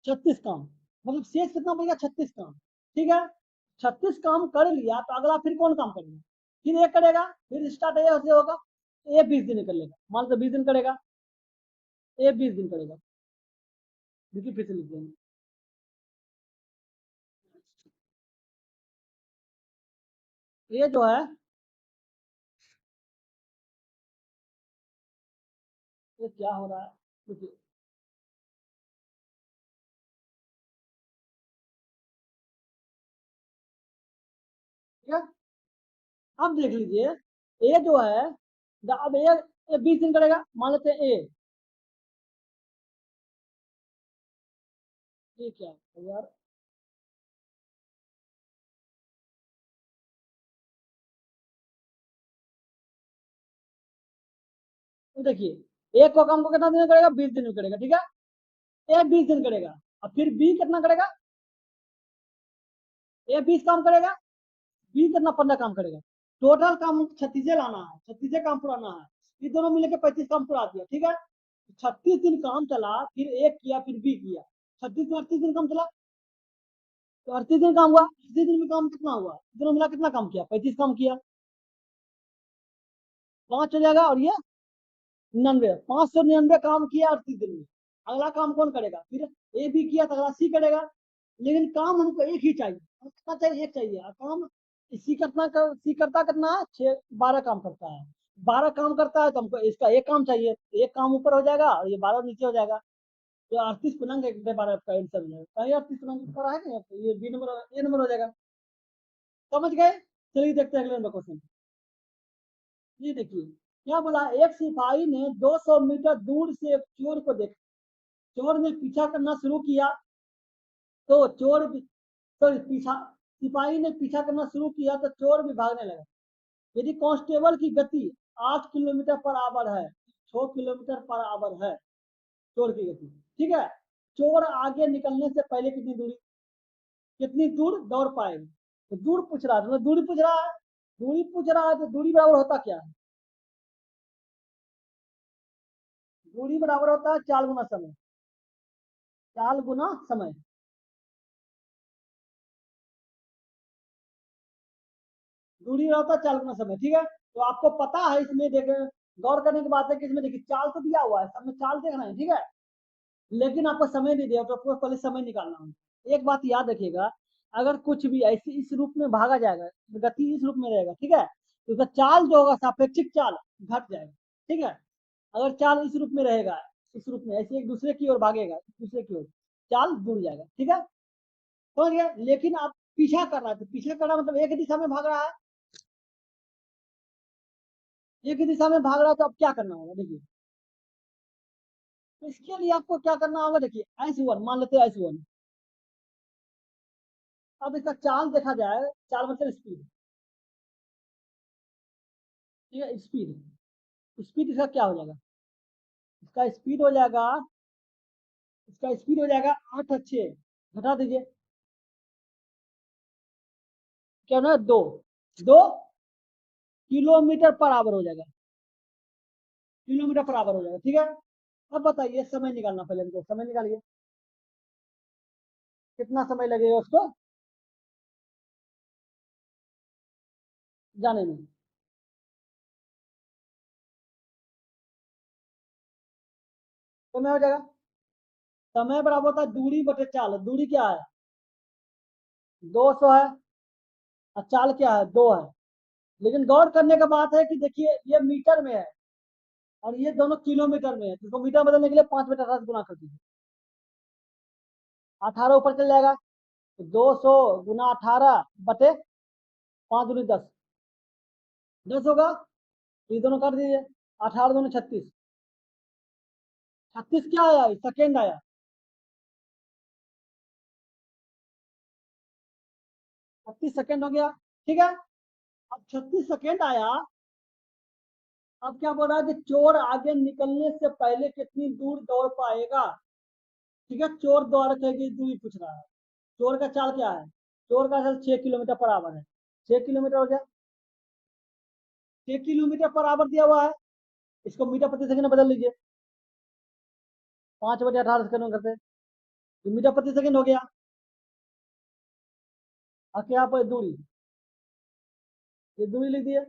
36 काम। मतलब शेष कितना बचेगा? 36 काम, ठीक है। 36 काम कर लिया तो अगला फिर कौन काम करेगा? फिर ये करेगा, फिर स्टार्ट ये से होगा। ये 20 दिन कर लेगा, मान लो 20 दिन करेगा। ये 20 दिन करेगा। देखिए फिर से लिख देंगे। ये जो है, ये क्या हो रहा है? देखिए, ठीक है। अब देख लीजिए, ए जो है, अब ये 20 दिन करेगा, मान लेते हैं ए। ये क्या है यार? तो देखिए, एक को काम को कितना दिन में करेगा? 20 दिन में करेगा, ठीक है। ए 20 दिन करेगा। और फिर बी कितना करेगा? ए 20 काम करेगा, बी कितना? 15 काम करेगा। टोटल काम 36 लाना है, 36 काम पुराना है। ये दोनों मिलकर 35 काम पूरा दिया, ठीक है। 36 दिन काम चला, फिर एक किया, फिर बी किया। 36 में 38 दिन काम चला, तो 38 दिन काम हुआ। 38 दिन में काम कितना हुआ? दोनों मिला कितना काम किया? 35 काम किया। 5 हो जाएगा, और ये 99, 599 काम किया 38 दिन में। अगला काम कौन करेगा? फिर ए बी किया तो अगला सी करेगा। लेकिन काम हमको एक ही चाहिए। कितना चाहिए? एक चाहिए। और काम सी करता कितना है? 12 काम करता है। 12 काम करता है तो हमको इसका एक काम चाहिए। एक काम ऊपर हो जाएगा और ये 12 नीचे हो जाएगा। तो 38 पूर्णांक 1/12 आपका आंसर हो जाएगा। कहीं 38 पूर्णांक ऊपर है नहीं, ये बी नंबर, ए नंबर हो जाएगा। समझ गए? चलिए देखते हैं अगले नंबर क्वेश्चन। ये देखिए क्या बोला। एक सिपाही ने 200 मीटर दूर से एक चोर को देखा। चोर ने पीछा करना शुरू किया, तो सॉरी पीछा सिपाही ने पीछा करना शुरू किया तो चोर भी भागने लगा। यदि कांस्टेबल की गति 8 किलोमीटर पर आवर है, 6 किलोमीटर पर आवर है चोर की गति, ठीक है। चोर आगे निकलने से पहले कितनी दूर दौड़ पाएगा? तो दूर पूछ रहा है, मतलब दूरी पूछ रहा है। दूरी पूछ रहा है तो दूरी बराबर होता क्या है? दूरी बराबर होता है 4 गुना समय। 4 गुना समय। दूरी होता है 4 गुना समय, ठीक है। तो आपको पता है इसमें देखे, गौर करने की बात है कि इसमें देखिए चाल तो दिया हुआ है, सब में चाल देखना है, ठीक है। लेकिन आपको समय दे दिया तो आपको पहले समय निकालना होगा। एक बात याद रखिएगा, अगर कुछ भी ऐसी इस रूप में भागा जाएगा, गति इस रूप में रहेगा, ठीक है, तो उसका चाल जो होगा सापेक्षिक चाल घट जाएगा, ठीक है। अगर चाल इस रूप में रहेगा, इस रूप में ऐसे एक दूसरे की ओर भागेगा, एक दूसरे की ओर, चाल जुड़ जाएगा, ठीक है। समझ गया? लेकिन आप पीछा कर रहा है, तो पीछा कर रहा मतलब एक दिशा में भाग रहा है। एक ही दिशा में भाग रहा है तो अब क्या करना होगा? देखिए, तो इसके लिए आपको क्या करना होगा, देखिए S1 मान लेते हैं S1। अब इसका चाल देखा जाए, चाल मतलब स्पीड, ठीक है, स्पीड। स्पीड इसका क्या हो जाएगा, इसका स्पीड हो जाएगा, इसका स्पीड हो जाएगा 8 और 6 घटा दीजिए, क्या ना, 2 किलोमीटर पर आवर हो जाएगा, किलोमीटर पर आवर हो जाएगा, ठीक है। अब बताइए समय निकालना, पहले इनको समय निकालिए, कितना समय लगेगा उसको जाने में। समय हो जाएगा, समय बराबर होता है दूरी बटे चाल। दूरी क्या है, 200 है, और चाल क्या है, 2 है। लेकिन गौर करने का बात है कि देखिए ये मीटर में है और ये दोनों किलोमीटर में है, तो इसको मीटर बदलने के लिए 5 बटे 18 से गुना कर दीजिए, 18 ऊपर चल जाएगा, तो 200 × 18 बटे 5 × 10, 10 होगा, तो ये दोनों कर दीजिए, 18 × 2 = 36, 36 क्या आया, सेकेंड आया, 36 सेकेंड हो गया, ठीक है। अब 36 सेकेंड आया। अब क्या बोल रहा है कि चोर आगे निकलने से पहले कितनी दूर दौड़ पाएगा, ठीक है, चोर दौड़ की दूरी पूछ रहा है। चोर का चाल क्या है, चोर का चाल 6 किलोमीटर पर आवर है, 6 किलोमीटर हो गया, 6 किलोमीटर पर आवर दिया हुआ है, इसको मीटर प्रति सेकंड में बदल लीजिए, 5 बटे 18 सेकंड में करते हैं, तो मीटर प्रति सेकंड हो गया। अब क्या पर दूरी, ये दूरी लिख दिए,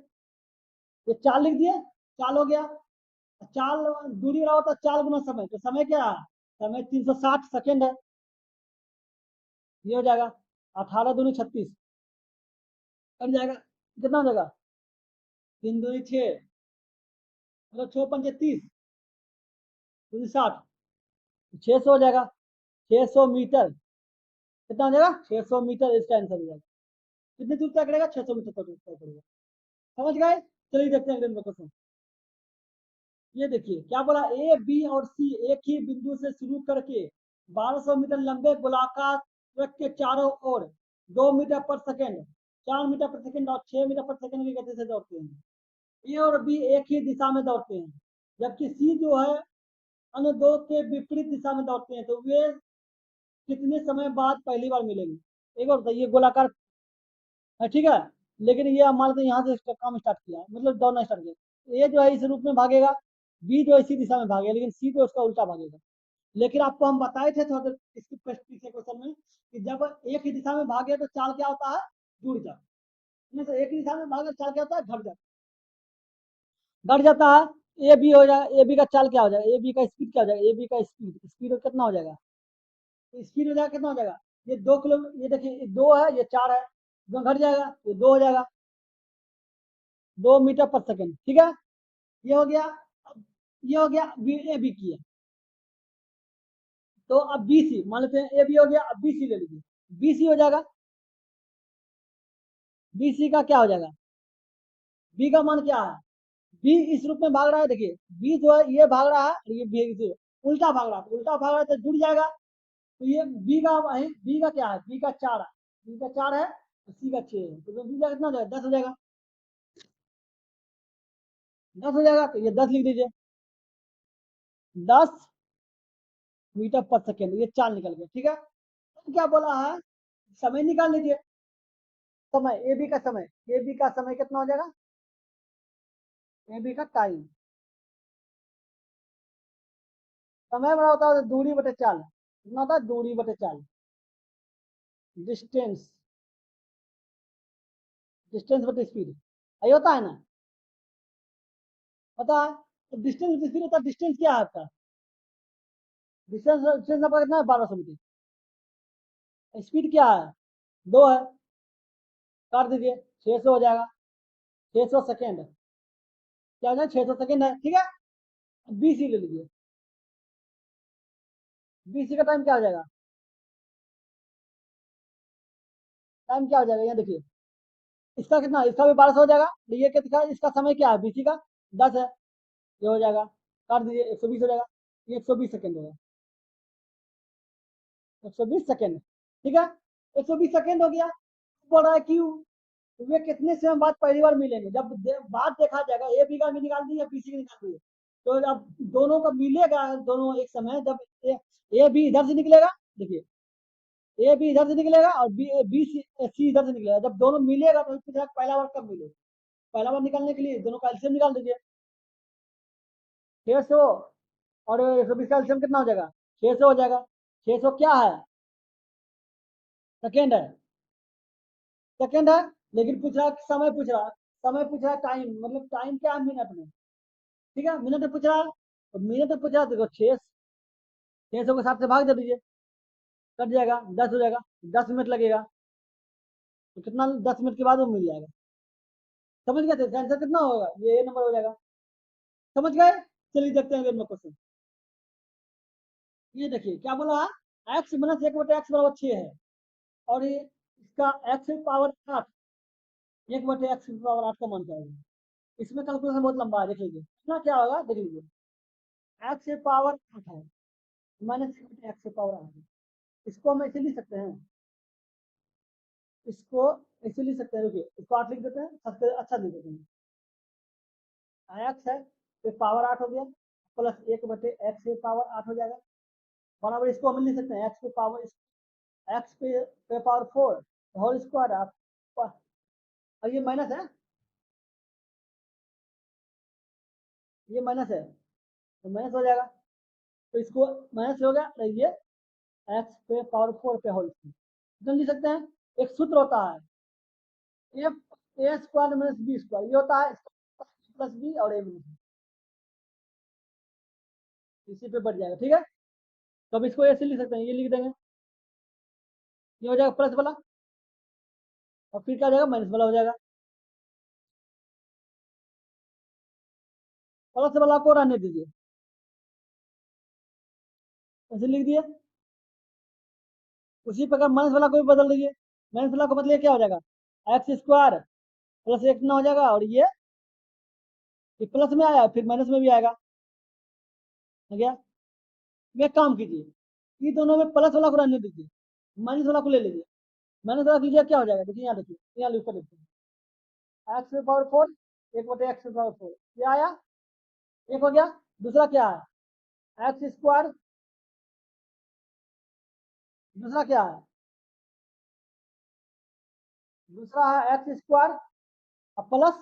ये चाल लिख दिए, चाल हो गया। चाल, दूरी रहा होता चाल गुना समय, तो समय क्या है, समय 360 सेकेंड है, ये हो जाएगा, 18 दूनी 36 कट जाएगा, कितना हो जाएगा, 3 दूनी 6, मतलब 6 × 5 = 30, दूनी 60, 600 हो जाएगा, 600 मीटर, कितना हो जाएगा, 600 मीटर, इसका आंसर हो जाएगा। कितनी दूर तय करेगा, 600 मीटर तक तय करेगा, समझ गए। चलिए देखते हैं अगले क्वेश्चन। ये देखिए क्या बोला, ए बी और सी एक ही बिंदु से शुरू करके 1200 मीटर लंबे गोलाकार ट्रैक के चारों ओर 2 मीटर पर सेकंड, 4 मीटर पर सेकंड और 6 मीटर पर सेकंड की गति से दौड़ते हैं। ए और बी एक ही दिशा में दौड़ते हैं, जबकि सी जो है अन्य दो के विपरीत दिशा में दौड़ते हैं, तो वे कितने समय बाद पहली बार मिलेंगे। एक और बताइए, गोलाकार है, ठीक है, लेकिन ये मान लो यहाँ से काम स्टार्ट किया, मतलब दौड़ना स्टार्ट किया, ए जो है इस रूप में भागेगा, बी जो है इसी दिशा में भागेगा, लेकिन सी जो उसका उल्टा भागेगा। लेकिन आपको हम बताए थे थोड़ा इसके पिछले क्वेश्चन में कि जब एक ही दिशा में भागे तो चाल क्या होता है, जुड़ जाता है, तो एक ही दिशा में भागे चाल क्या होता है, घट जाता है। ए बी हो जाएगा, ए बी का चाल क्या हो जाएगा, ए बी का स्पीड क्या हो जाएगा, ए बी का स्पीड स्पीड कितना हो जाएगा, स्पीड हो जाएगा, कितना हो जाएगा, ये 2 किलो, ये देखिए 2 है, ये 4 है, घट जाएगा, ये 2 हो जाएगा, 2 मीटर पर सेकंड, ठीक है, ये हो गया। ये हो गया ए बी की है, तो अब बी सी मान लेते हैं, ए बी हो गया, अब बी सी ले लीजिए, बी सी हो जाएगा, बी सी का क्या हो जाएगा, बी का मान क्या है, बी इस रूप में भाग रहा है, देखिए बी जो है ये भाग रहा है, ये बी उल्टा भाग रहा है, उल्टा भाग रहा है तो जुड़ जाएगा, तो ये बी का है, बी का क्या है, बी का 4 है, बी का 4 है, तो सी का 6 है, तो बी का कितना हो जाएगा, 10 हो जाएगा, 10 हो जाएगा, तो ये 10 लिख दीजिए, 10 मीटर पर सेकेंड, ये चाल निकल गया, ठीक है। तो क्या बोला है, समय निकाल लीजिए, समय ए बी का समय, ए बी का समय कितना हो जाएगा, ए बी का टाइम, समय बड़ा होता है दूरी बटे चाल, कितना होता है, दूरी बटे चाल, डिस्टेंस, डिस्टेंस बटे स्पीड, यही होता है ना, पता है, तो डिस्टेंस बटे स्पीड होता है, डिस्टेंस क्या है आपका, डिस्टेंस, डिस्टेंस आपका कितना है, 1200 मीटर, स्पीड क्या है, 2 है, कर दीजिए, 600 हो जाएगा, 600 सेकेंड, क्या हो जाएगा, 600 सेकेंड है, ठीक है। बी सी ले लीजिए, बी सी का टाइम क्या हो जाएगा, टाइम क्या हो जाएगा, यहाँ देखिए, इसका कितना, इसका भी 1200 हो जाएगा, तो ये कितना, इसका समय क्या है, बीसी का 10 है, ये हो जाएगा, काट दीजिए, 120 हो जाएगा, ये 120 सेकेंड होगा, 120 सेकेंड, ठीक है, 120 सेकेंड हो गया। बोल रहा है कि वे कितने समय बाद पहली बार मिलेंगे, जब बाद देखा जाएगा, ए बी का भी निकाल दी या बी सी का निकाल दी, तो अब दोनों का मिलेगा, दोनों एक समय, जब ए बी इधर से निकलेगा, देखिए ए बी इधर से निकलेगा और बी सी इधर से निकलेगा, जब दोनों मिलेगा तो पूछा पहला बार कब मिलेगा, पहला बार निकालने के लिए दोनों का एलसीएम निकाल दीजिए, 600 और 120 का एलसीएम कितना हो जाएगा, 600 हो जाएगा, 600 क्या है, सेकेंड है, सेकेंड है, लेकिन पूछ रहा है समय, पूछ रहा है समय, पूछ रहा है टाइम, मतलब टाइम क्या है मिनट में, ठीक है, मिनट में पूछ रहा है, तो मिनट में पूछ रहा है, देखो 600 को 7 से भाग दे दीजिए, कट जाएगा, 10 हो जाएगा, 10 मिनट लगेगा, तो कितना 10 मिनट के बाद वो मिल जाएगा, समझ गए थे, आंसर कितना होगा, ये नंबर हो जाएगा, समझ गए। चलिए देखते हैं अगला क्वेश्चन, ये देखिए क्या बोला है, एक्स माइनस 1/x बराबर 6 है, और ये इसका एक्स पावर 8, 1/x पावर 8 का मान क्या होगा, इसमें कैलकुलेशन बहुत लंबा है, देख लीजिए इतना क्या होगा, देख लीजिए, एक्स पावर 8 है, माइनस एक्स पावर 8 है, इसको हम ऐसे लिख सकते हैं, इसको ऐसे लिख सकते हैं, देखिए इसको 8 लिख देते हैं, सबसे अच्छा लिख देते हैं, एक्स है तो पावर 8 हो गया, प्लस 1/x पावर 8 हो जाएगा, बराबर इसको हम लिख सकते हैं, एक्स पे पावर, एक्स पे पावर 4 होल स्क्वायर आप, और ये माइनस है, ये माइनस है, तो माइनस हो जाएगा, तो इसको माइनस हो गया, तो ये एक्स पे पावर 4 पे होल स्क्वायर लिख सकते हैं। एक सूत्र होता है, F A square minus B square, ये होता है प्लस बी और ए माइनस, इसी पे बढ़ जाएगा, ठीक है, तो अब इसको ऐसे लिख सकते हैं, ये लिख देंगे, ये हो जाएगा प्लस वाला, और फिर क्या हो जाएगा, माइनस वाला हो जाएगा, प्लस वाला को रहने दीजिए, ऐसे लिख दिए, उसी प्रकार माइनस वाला को भी बदल दीजिए, माइनस वाला को बदलिए क्या हो जाएगा, एक्स स्क्वायर प्लस 1 ना हो जाएगा, और ये प्लस में आया फिर माइनस में भी आएगा, हो गया। एक काम कीजिए, ये दोनों में प्लस वाला को रहने दीजिए, माइनस वाला को ले लीजिए, माइनस वाला लीजिए, क्या हो जाएगा, देखिए यहाँ देखिए, यहाँ लिख कर लिखते हैं, एक्स पे पावर 4, 1/x पे पावर 4, ये आया, एक हो गया, दूसरा क्या है, एक्स स्क्वायर, दूसरा क्या है, दूसरा है x square plus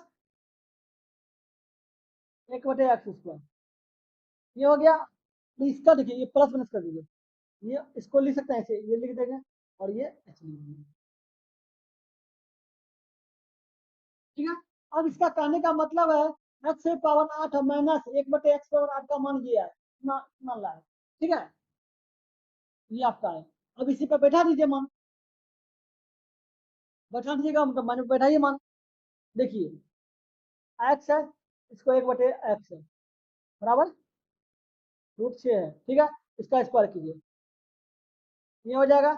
1/x square, ये हो गया, तो इसका देखिए ये प्लस माइनस कर दीजिए, ये इसको लिख सकते हैं ऐसे, ये लिख देंगे, और ये ऐसे लिख देंगे, ठीक है। अब इसका कहने का मतलब है x power 8 minus 1/x power 8 का मान दिया है, इतना ला है, ठीक है, ये आपका है, अब इसी पे बैठा दीजिए मान, बैठा दीजिएगा मतलब मान बैठाइए मान, देखिए एक्स है, इसको 1/x है, बराबर √6 है, ठीक है, इसका स्क्वायर कीजिए, ये हो जाएगा,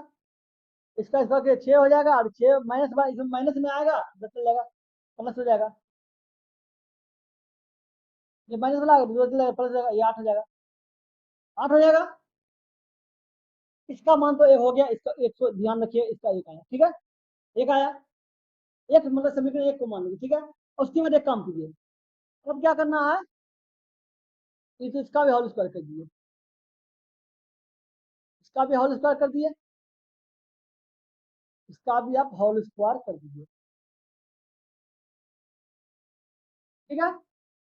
इसका स्क्वायर कीजिए 6 हो जाएगा, और 6 माइनस, इसमें माइनस में आएगा 10 चलेगा, प्लस हो जाएगा, ये माइनस वाला प्लस हो जाएगा, ये 8 हो जाएगा, 8 हो जाएगा, इसका मान तो एक हो गया, इसका एक सौ ध्यान रखिए, इसका एक आया, ठीक है, एक आया, एक मतलब समीकरण एक को मान लीजिए, ठीक है, उसके बाद एक काम कीजिए, अब क्या करना है, इसका भी होल स्क्वायर कर दीजिए, इसका भी होल स्क्वायर कर दिए, इसका भी आप होल स्क्वायर कर दीजिए, ठीक है,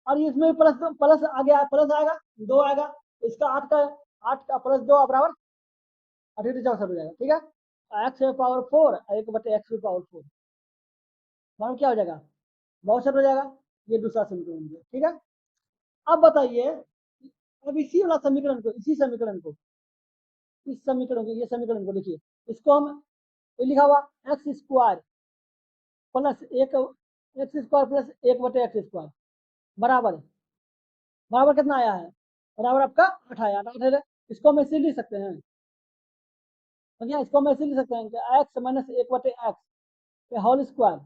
और इसमें प्लस प्लस आ गया, प्लस आएगा 2 आएगा, इसका 8 का प्लस 2 बराबर 18 हो जाएगा, ठीक है, एक्स पावर 4 1/x पावर 4 बराबर क्या हो जाएगा, 62 हो जाएगा, ये दूसरा समीकरण, ठीक है। अब बताइए, अब इसी वाला समीकरण को, इसी समीकरण को, इस समीकरण को, ये समीकरण को देखिए, इसको हम लिखा हुआ एक्स स्क्वायर प्लस एक, x square plus 1/x square बराबर, बराबर कितना आया है, बराबर आपका 8 आया, 8 है, इसको हम ऐसे लिख सकते हैं, समझिए, इसको हम ऐसे लिख सकते हैं कि एक्स माइनस 1/x पे होल स्क्वायर,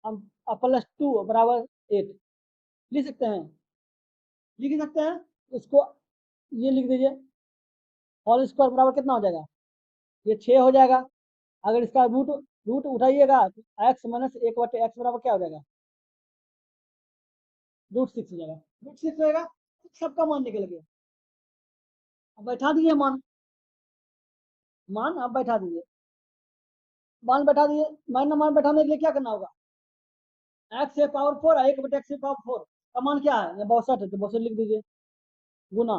हम प्लस 2 बराबर 8 लिख सकते हैं, लिख सकते हैं, इसको ये लिख दीजिए, होल स्क्वायर बराबर कितना हो जाएगा, ये 6 हो जाएगा। अगर इसका रूट रूट उठाइएगा तो एक्स माइनस एक बटे एक्स बराबर क्या हो जाएगा, √6 हो जाएगा। √6 होएगा, सबका मान निकल गया। अब बैठा दीजिए मान, मान अब बैठा दीजिए, मान बैठा दीजिए। मान बैठाने के लिए क्या करना होगा, एक्स से पावर 4 1 बटे एक्स से पावर 4 का मान क्या है, 62 है तो 62 लिख दीजिए, गुना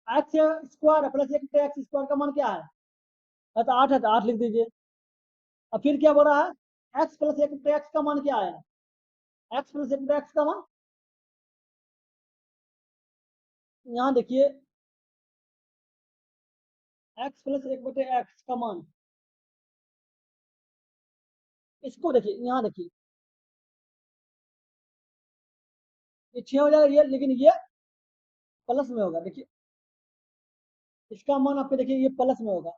एक्स स्क्वायर प्लस 1 बटे एक्स स्क्वायर का मान क्या है तो 8 है तो 8 लिख दीजिए। अब फिर क्या बोल रहा है, एक्स प्लस 1 बटे एक्स का मान क्या है, एक्स प्लस 1 बटे एक्स का मान, यहाँ देखिए एक्स प्लस 1 बटे एक्स का मान, इसको देखिए, यहाँ देखिए ये 6 हो जाएगा ये, लेकिन ये प्लस में होगा। देखिए इसका मान आपको देखिए ये प्लस में होगा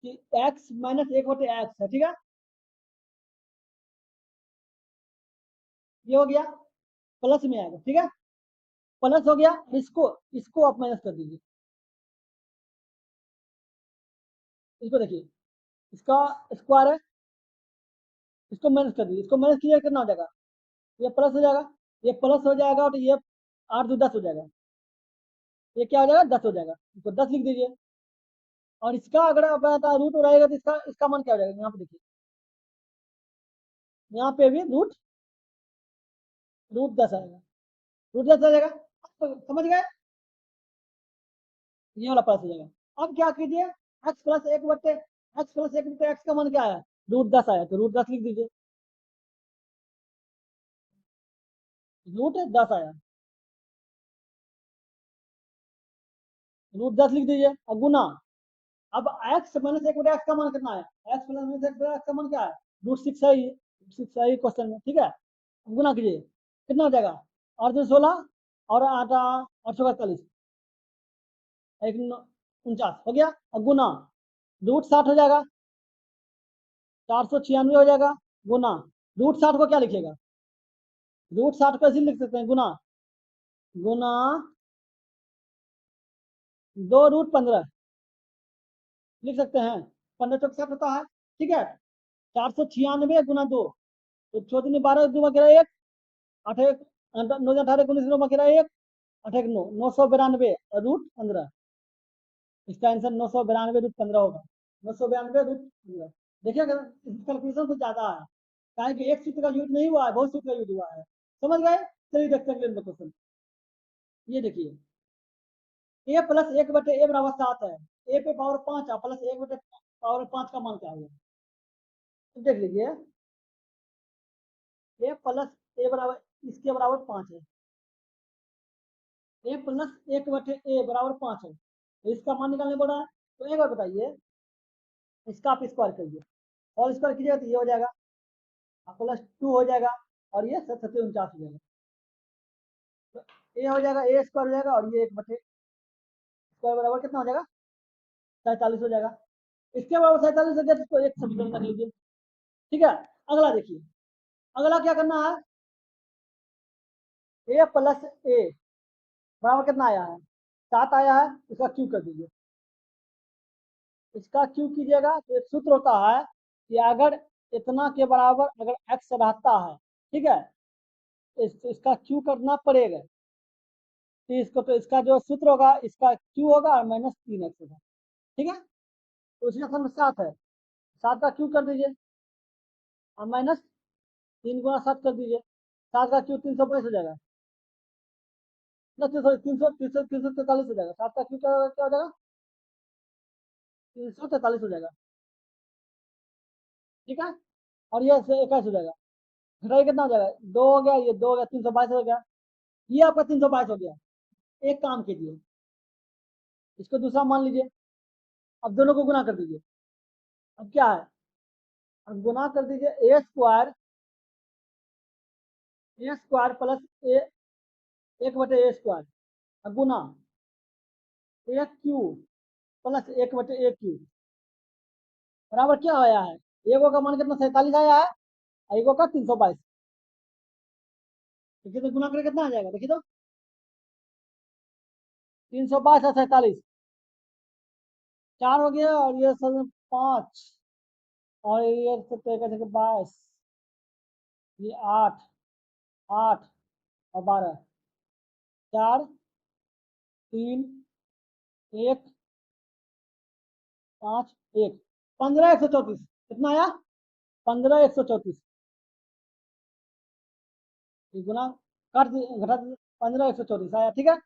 कि x माइनस 1 बटे एक्स है, ठीक है, ये हो गया प्लस में आएगा, ठीक है, प्लस हो गया। इसको इसको आप माइनस कर दीजिए, इसको देखिए, इसका स्क्वायर है, इसको माइनस कर दीजिए, इसको माइनस किया कितना हो जाएगा, ये प्लस हो जाएगा, ये प्लस हो जाएगा और ये 8 2 10 हो जाएगा, ये क्या हो जाएगा 10 हो जाएगा, इसको 10 लिख दीजिए। और इसका अगर आप रूट उड़ाएगा तो इसका इसका मान क्या हो जाएगा, यहाँ पे देखिए, यहाँ पे भी रूट रूट 10 आएगा, रूट 10 आ जाएगा। तो समझ गए, ये वाला प्लस हो जाएगा। अब क्या कीजिए, एक्स प्लस एक बटे एक्स का मान क्या है, √10 आया तो √10 लिख दीजिए, √10 आया, √10 लिख दीजिए और गुना। अब एक्स माइनस एक बटे एक्स का मान कितना है, एक्स माइनस एक बटे एक्स का मान क्या है, √6 है, ये √6 है क्वेश्चन में, ठीक है। गुना कीजिए कितना हो जाएगा, और जो 16 और 8 8 एक 49 हो गया, और गुना √60 हो जाएगा, 496 हो जाएगा, गुना √60 को क्या लिखिएगा, √60 को ऐसे लिख सकते हैं, गुना गुना 2√15 लिख सकते हैं, 15 चौक 60 होता है, ठीक है। 496 गुना 2, तो 14 12 2 वगैरह 1 8 1 9 18 19 9 वगैरह 1 8 1 9 992 √15, इसका आंसर 992 √15 होगा, 992 √15। देखिए अगर कैलकुलेशन तो ज्यादा है, कहा कि एक सूत्र का यूज नहीं हुआ है, बहुत सूत्र का यूज हुआ है, समझ गए। चलिए देखते हैं अगले क्वेश्चन, ये देखिए ए प्लस 1 बटे ए बराबर 7 है, ए पे पावर 5 है प्लस 1 बटे पावर 5 का मान क्या होगा, तो देख लीजिए ए प्लस ए बराबर इसके बराबर 5 है, ए प्लस 1 बटे ए बराबर 5 है, तो इसका मान निकालने बोल रहा है। तो एक बार बताइए, इसका आप स्क्वायर करिए, और स्क्वायर कीजिएगा तो ये हो जाएगा, +2 हो जाएगा, और ये 749 हो जाएगा, तो ए हो जाएगा, ए स्क्वायर हो जाएगा, और ये 1 बटे स्क्वायर बराबर कितना हो जाएगा, 47 हो जाएगा। इसके बराबर 47 हो जाए तो एक समीकरण रख लीजिए, ठीक है। अगला देखिए, अगला क्या करना है, ए प्लस ए बराबर कितना आया है, 7 आया है, इसका क्यू कर दीजिए, इसका क्यू कीजिएगा तो एक सूत्र होता है कि अगर इतना के बराबर अगर एक्स रहता है, ठीक है, इसका क्यू करना पड़ेगा, तो इसको तो इसका जो सूत्र होगा इसका क्यू होगा और -3x होगा, ठीक है। तो उसमें समय 7 है, 7 का क्यू कर दीजिए और -3 गुना 7 कर दीजिए, 7 का क्यू 322 हो जाएगा, ना 343 हो जाएगा, 7 का क्यू क्या हो जाएगा, 343 हो जाएगा, ठीक है। और ये 21 हो जाएगा, घटाइए कितना हो जाएगा, 2 हो गया, ये 2 हो गया, 322 हो गया, ये आपका 322 हो गया। एक काम कीजिए, इसको दूसरा मान लीजिए, अब दोनों को गुना कर दीजिए, अब क्या है, अब गुना कर दीजिए ए स्क्वायर प्लस ए 1 बटे ए स्क्वायर, अब गुना ए क्यू प्लस 1 बटे ए क्यू बराबर क्या आया है, एगो का मान कितना 47 आया है, और एगो का 322, देखिए तो गुना करके कितना आ जाएगा, देखिए तो 322 और 47, 4 हो गया, और ये सब 5, और ये 22, ये 8, 8 और 12, 4, 3, 1, 5, 1, 15, 134, कितना आया? 15, 134, गुना, काट दिए, घटा दिए, 15, 134 आया, ठीक है।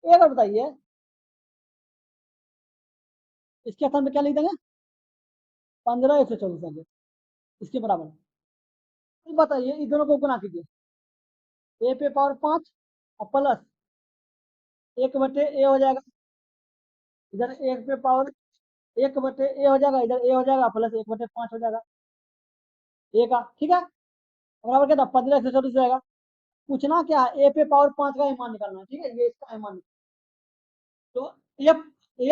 एक और बताइए, इसके स्थान पे क्या लिख देंगे? 15, 124 आ गया, इसके बराबर। अब बताइए, इन दोनों को गुना कीजिए, ए पे पावर 5 और प्लस 1/a हो जाएगा, इधर 1 पे पावर 1/a हो जाएगा, इधर a हो जाएगा, प्लस 1/5 हो जाएगा, a का, ठीक है। बराबर क्या था? 15, 134 जाएगा। पूछना क्या है? ए पे पावर 5 का मान निकालना है, ठीक है, ये इसका मान। तो ए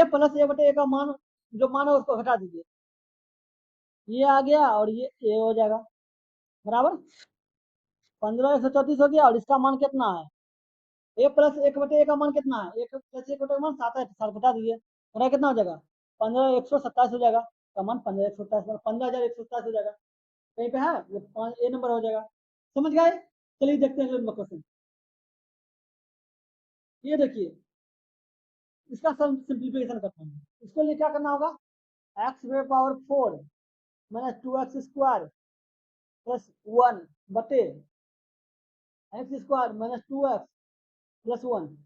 प्लस 1/a का मान, जो मान है उसको घटा दीजिए, ये आ गया, और ये ए हो जाएगा, बराबर 15, 134 हो गया, और इसका मान कितना है? ए प्लस 1/a का मान कितना है? 1 प्लस 1 का मान 7 है, 7 घटा दीजिए, घटा कितना हो जाएगा? 15, 127 हो जाएगा, का मान 15, 127, 15,127 हो जाएगा, कहीं पे है ये 5 ए नंबर हो जाएगा। समझ गए? चलिए देखते हैं अगला क्वेश्चन। ये देखिए, इसका सिंप्लीफिकेशन करते हैं। इसके लिए क्या करना होगा? एक्स पे power 4 minus 2x square plus 1 बटे x square minus 2x plus 1,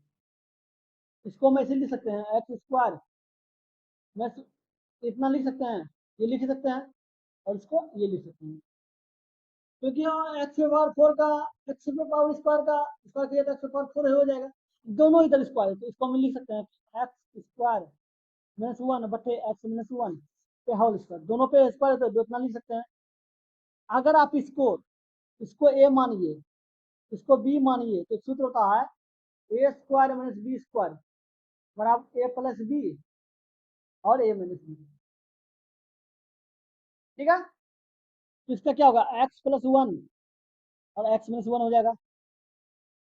इसको हम ऐसे लिख सकते हैं, एक्स स्क्वायर मैं इतना लिख सकते हैं, ये लिख सकते हैं, और इसको ये लिख सकते हैं, क्योंकि एक्स पे पावर 4 का, एक्स पे पावर स्क्वायर का स्क्वायर किया तो एक्स पे पावर 4 हो जाएगा, दोनों इधर स्क्वायर है, तो इसको हम लिख सकते हैं एक्स स्क्वायर माइनस 1 बटे एक्स माइनस 1 पे होल स्क्वायर, दोनों पे स्क्वायर है तो दो इतना लिख सकते हैं। अगर आप इसको इसको ए मानिए, इसको बी मानिए, तो सूत्र होता है ए स्क्वायर माइनस बी स्क्वायर बराबर ए प्लस बी और ए माइनस बी, ठीक है। तो इसका क्या होगा? एक्स प्लस 1 और एक्स माइनस 1 हो जाएगा,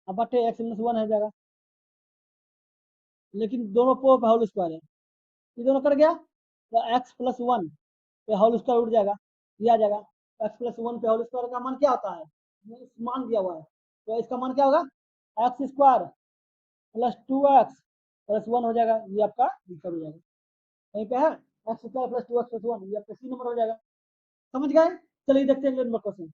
अब बटे एक्स माइनस 1 हो जाएगा, लेकिन दोनों पे होल स्क्वायर है, ये दोनों कट गया, तो एक्स प्लस 1 पे होल स्क्वायर उठ जाएगा, ये आ जाएगा। एक्स प्लस 1 पे होल स्क्वायर का मान क्या होता है? मान दिया हुआ है, तो इसका मान क्या होगा? X square plus 2x plus 1 हो जाएगा, ये आपका आंसर हो जाएगा, कहीं पे है x square plus 2x plus 1, ये आपका सी नंबर हो जाएगा। समझ गए? चलिए देखते हैं नंबर क्वेश्चन।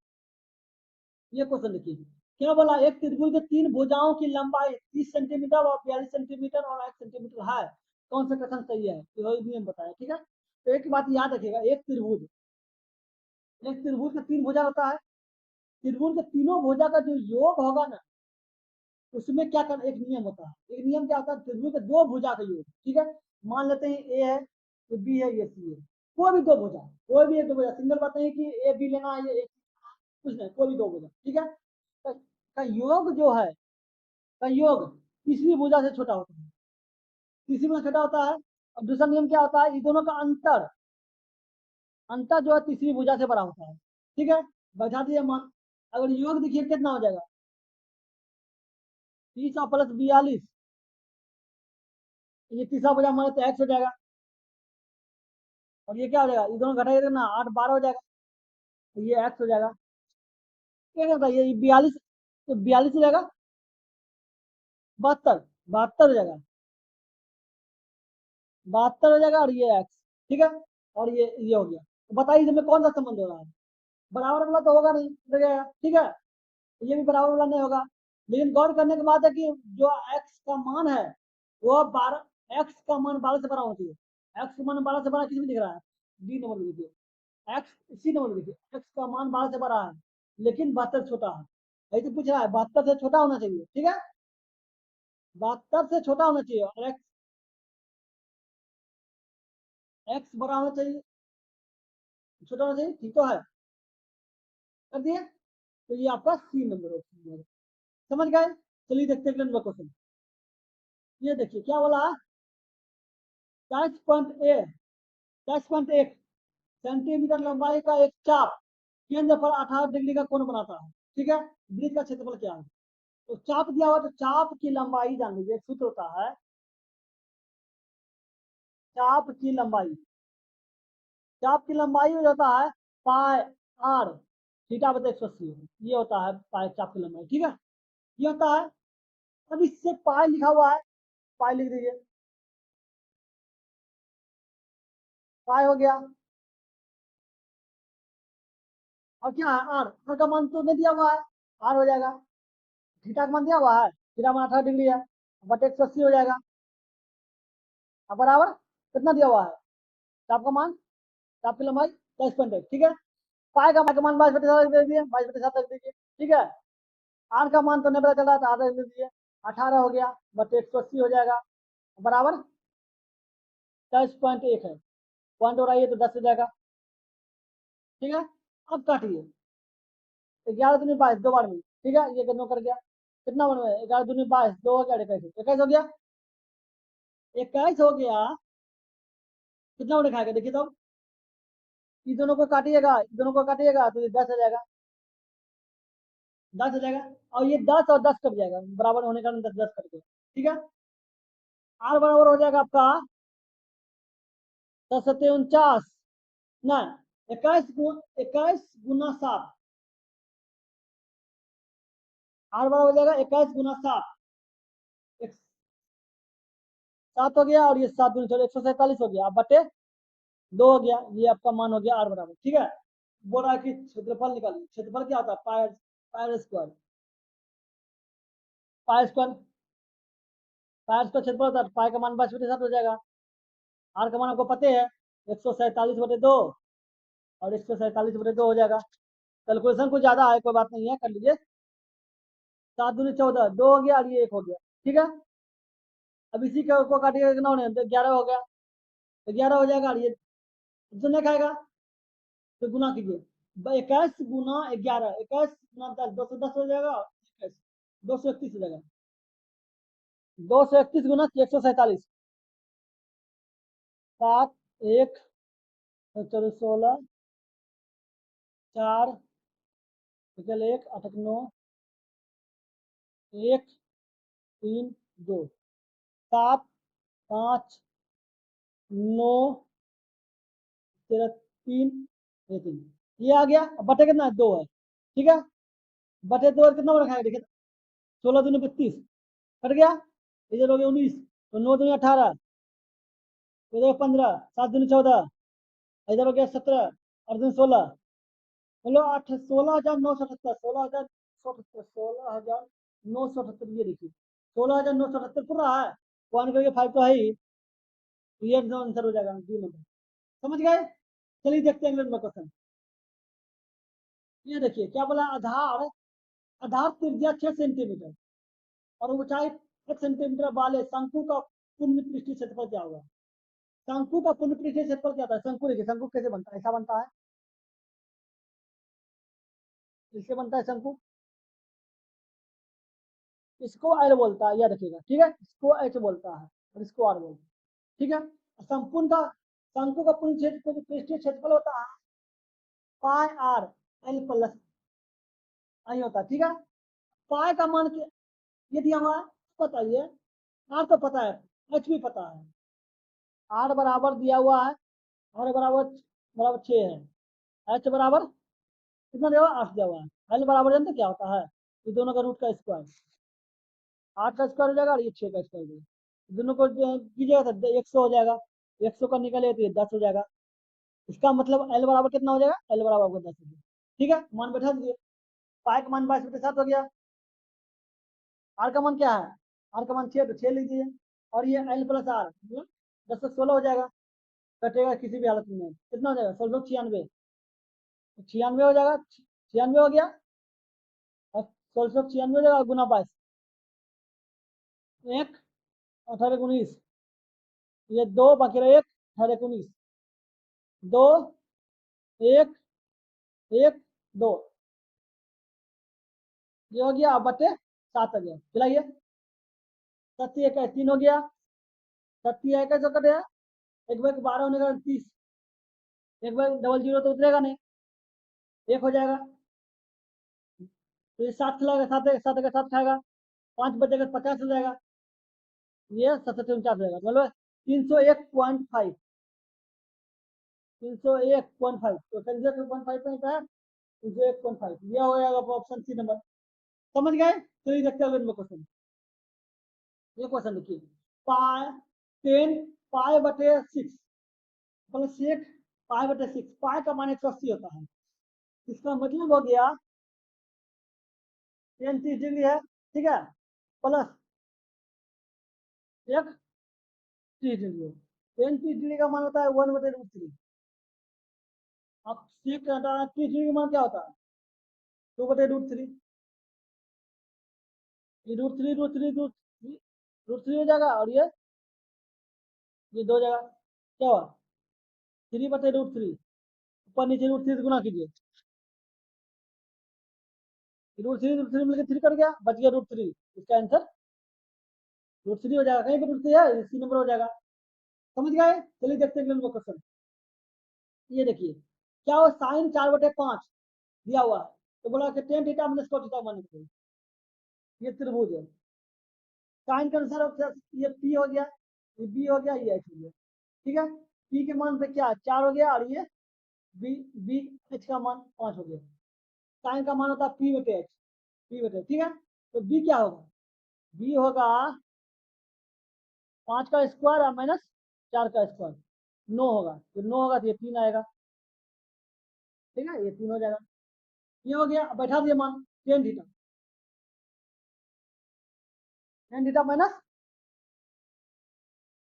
ये क्वेश्चन देखिए, क्या बोला? एक त्रिभुज के 3 भुजाओं की लंबाई 30 सेंटीमीटर और 42 सेंटीमीटर और 1 सेंटीमीटर है, कौन सा कथन सही है? तो ये नियम बताया, ठीक है। तो एक बात याद रखिएगा, एक त्रिभुज का 3 भुजा होता है, त्रिभुज के तीनों भुजा का जो योग होगा ना, उसमें क्या कर, एक नियम होता है, एक नियम क्या होता है? त्रिभुज के दो भुजा का योग, ठीक है। मान लेते हैं ए है, तो बी है, ये सी है, कोई भी दो भुजा, कोई भी एक दो भुजा, सिंगल बात नहीं कि ए बी लेना है, ये कुछ नहीं, कोई भी दो भुजा, ठीक है। का योग जो है, का योग तीसरी भुजा से छोटा होता है, तीसरी भुजा छोटा होता है। और दूसरा नियम क्या होता है? इन दोनों का अंतर, अंतर जो है तीसरी भुजा से बड़ा होता है, ठीक है। बैठा दिए मान, अगर योग देखिए कितना हो जाएगा, 30 और प्लस 42, ये तीसरा भुजा माने तो एक्स हो जाएगा, और ये क्या हो जाएगा? ये दोनों घटाइएगा ना, 8, 12 हो जाएगा, तो ये एक्स हो जाएगा। क्या कहता है? ये 42, तो 42 हो जाएगा, 72, 72 हो जाएगा, 72 हो जाएगा, और ये एक्स, ठीक है। और ये हो गया, तो बताइए इसमें कौन सा संबंध हो रहा है? बराबर वाला तो होगा नहीं, लगेगा, ठीक है। ये भी बराबर वाला नहीं होगा, लेकिन गौर करने की बात है कि जो एक्स का मान है, वो 12, एक्स का मान 12 से बड़ा होती है, एक्स का मान 12 से बड़ा किस में दिख रहा है? डी नंबर में देखिए, एक्स इसी नंबर में देखिए, एक्स का मान 12 से बड़ा है, लेकिन 72 छोटा है, यही तो पूछ रहा है, 72 से छोटा होना चाहिए, ठीक है, 72 से छोटा होना चाहिए, और एक्स, एक्स बड़ा होना चाहिए, छोटा होना चाहिए, ठीक तो है, कर दिए, तो ये आपका सी नंबर ऑप्शन, समझ गए? चलिए देखते हैं अगला नंबर क्वेश्चन। ये देखिए क्या बोला, 22.1 सेंटीमीटर लंबाई का एक चाप केंद्र पर 18 डिग्री का कोण बनाता है, ठीक है। वृत्त का क्षेत्रफल क्या है? तो चाप दिया हुआ, तो चाप की लंबाई जान लीजिए, सूत्र होता है चाप की लंबाई, चाप की लंबाई हो जाता है पाई आर थीटा बटे 180, ये होता है पाई चाप की लंबाई, ठीक है, ये होता है। अब इससे पाई लिखा हुआ है, पाई लिख दीजिए, पाई हो गया। और क्या है, आर का मान तो नहीं दिया हुआ है, आर हो जाएगा, थीटा का मान दिया हुआ है, थीटा मान 18 डिग्री है, बटे 180 हो जाएगा। अब बराबर कितना दिया हुआ है, चाप का मान, चाप की लंबाई 10.1, ठीक है। पाई का मान 22/7 दे दीजिए, 22/7 रख दीजिए, ठीक है। आर का मान तो नहीं पता चल रहा था, आधा दे दीजिए, 18 हो गया, बटे 180 हो जाएगा, बराबर 10.1 है, पॉइंट हो रहा है तो 10 हो जाएगा, ठीक है। अब काटिए, 11 दूनी 22, दो बार में, ठीक है, ये दोनों कर गया, कितना बन गया, 11 दूनी 22, दो हो गया, 21, 21 हो गया, 21 हो गया, कितना बने खाएगा देखिए तो, इन दोनों को काटिएगा, इन दोनों को काटिएगा तो ये 10 हो जाएगा, 10 हो जाएगा, और ये 10 और 10 कट जाएगा, बराबर होने का 10 10 कट गया, ठीक है। आर बराबर हो जाएगा आपका 10 7 49, ना 21 गुना 7, आर बराबर हो जाएगा 21 गुना 7, 7 हो गया, और ये 7 दूनी 147 हो गया, अब बटे 2 हो गया, ये आपका मान हो गया आर बराबर, ठीक है। बोल रहा है कि क्षेत्रफल निकालिए, क्षेत्रफल क्या होता है, pi pi square, pi square, pi square क्षेत्रफल होता है, पाई का मान 22/7 हो जाएगा, आर का मान आपको पता है 147/2, और 147/2 हो जाएगा। कैलकुलेशन कुछ ज्यादा है, कोई बात नहीं है, कर लीजिए। 7 दूनी 14, 2 हो गया, और ये 1 हो गया, ठीक है। अब इसी को काटिएगा, कितना होने, तो 11 हो गया, तो 11 हो जाएगा, और ये नहीं खाएगा तो गुना कीजिए, 21 गुना 11, 21 गुना 10, 210 हो जाएगा, 231 हो जाएगा, 231 गुना 147, 7 1 14 16 4 निकल 1 8 9 1 3 2 7 5 9 13 3 3, ये आ गया, बटे कितना है, 2 है, ठीक है। बटे 2 कितना रखा है देखिए, 16 दूनी 32 कट गया, इधर हो गया 19, तो 9 दूनी 18, इधर 15, 7 दूनी 14, इधर हो गया 17, 8 दूनी 16, बोलो 8 16,978, 16,978, ये देखिए 16,978 पूरा है, 1/5 तो है ही, ये आंसर हो जाएगा, बी नंबर, समझ गए। चलिए देखते हैं अगले नंबर क्वेश्चन। ये देखिए क्या बोला, आधार, आधार त्रिज्या 6 सेंटीमीटर और ऊंचाई 1 सेंटीमीटर वाले शंकु का पूर्ण पृष्ठीय क्षेत्रफल क्या होगा। शंकु का पूर्ण पृष्ठीय क्षेत्रफल क्या होता है, शंकु देखिए, शंकु कैसे बनता है, ऐसा बनता है, इससे बनता है शंकु, इसको एल बोलता है, याद रखिएगा, ठीक है, इसको एच बोलता है और इसको आर बोलता है, ठीक है। संपूर्ण का, शंकु का पूर्ण क्षेत्र पृष्ठीय क्षेत्रफल होता है पाई आर एल प्लस आई होता है, ठीक है। पाई का मान ये दिया हुआ है, बताइए, आर तो पता है, एच भी पता है, आर बराबर दिया हुआ है, आर बराबर बराबर 6 है, एच बराबर कितना दिया हुआ, 8 दिया हुआ है, एल बराबर जानते क्या होता है, ये दोनों का रूट का स्क्वायर, 8 का स्क्वायर हो जाएगा और ये 6 का स्क्वायर हो जाएगा, दोनों को कीजिएगा तो 100 हो जाएगा, 100 का निकले तो ये 10 हो जाएगा, इसका मतलब एल बराबर कितना हो जाएगा, एल बराबर आपको 10 हो जाएगा, ठीक है। मान बैठा दीजिए, पाई का मान 22/7 हो गया, आर का मान क्या है, आर का मान 6, तो 6 लीजिए, और ये एल प्लस आर मतलब 10 से 16 हो जाएगा, कटेगा किसी भी हालत में, कितना हो जाएगा 1696, 96 हो जाएगा, 96 हो गया, और 1696 हो जाएगा, गुना 22, 1 18 19, ये 2 बाकी रहा 1 18 19, 2 1 1 2, ये हो गया, अब बटे 7 हो गया, खिलाइए, 7 1 3 हो गया, 7 1 जो कटे, एक बार 12 होने का 30, एक बार डबल जीरो तो उतरेगा नहीं, 1 हो जाएगा, तो ये 7 खिलाएगा, 7 7 का 7 खाएगा, 5 बचेगा 50 हो जाएगा, ये 7 49 हो जाएगा, बोलो 301.5, 301.5, तो 301.5 पे है 301.5, यह हो जाएगा ऑप्शन सी नंबर। समझ गए? चलिए देखते हैं अगले क्वेश्चन। ये क्वेश्चन देखिए, पाई 10 पाई बटे 6 प्लस 6 पाई बटे 6, पाई का मान 180 होता है। इसका मतलब हो गया 10 30 डिग्री है, ठीक है, प्लस 1 30 डिग्री। 10 30 डिग्री का मान होता है 1/√3। अब 6 30 डिग्री का मान क्या होता है? 2/√3। ये √3 हो जाएगा, और ये 2 हो जाएगा। क्या हुआ? 3/√3, ऊपर नीचे √3 से गुना कीजिए, √3 मिलकर 3 कर गया, बच गया √3। इसका आंसर √3 हो जाएगा, कहीं पे √3 है, इसी नंबर हो जाएगा। समझ गए? चलिए देखते हैं अगला क्वेश्चन। ये देखिए, क्या हो, साइन 4/5 दिया हुआ है, तो बोला कि tan theta minus cos theta मान करो। ये त्रिभुज है, साइन के अनुसार ये पी हो गया, ये बी हो गया, ये एच हो गया, ठीक है। पी के मान पे क्या 4 हो गया, और ये बी बी एच का मान 5 हो गया। साइन का मान होता है पी बटे एच, पी बटे, ठीक है। तो बी क्या होगा? बी होगा 5 का स्क्वायर और माइनस 4 का स्क्वायर, 9 होगा। तो 9 होगा तो ये 3 आएगा, ठीक है, ये 3 हो जाएगा। ये हो गया, बैठा दिया मान tan theta, tan theta minus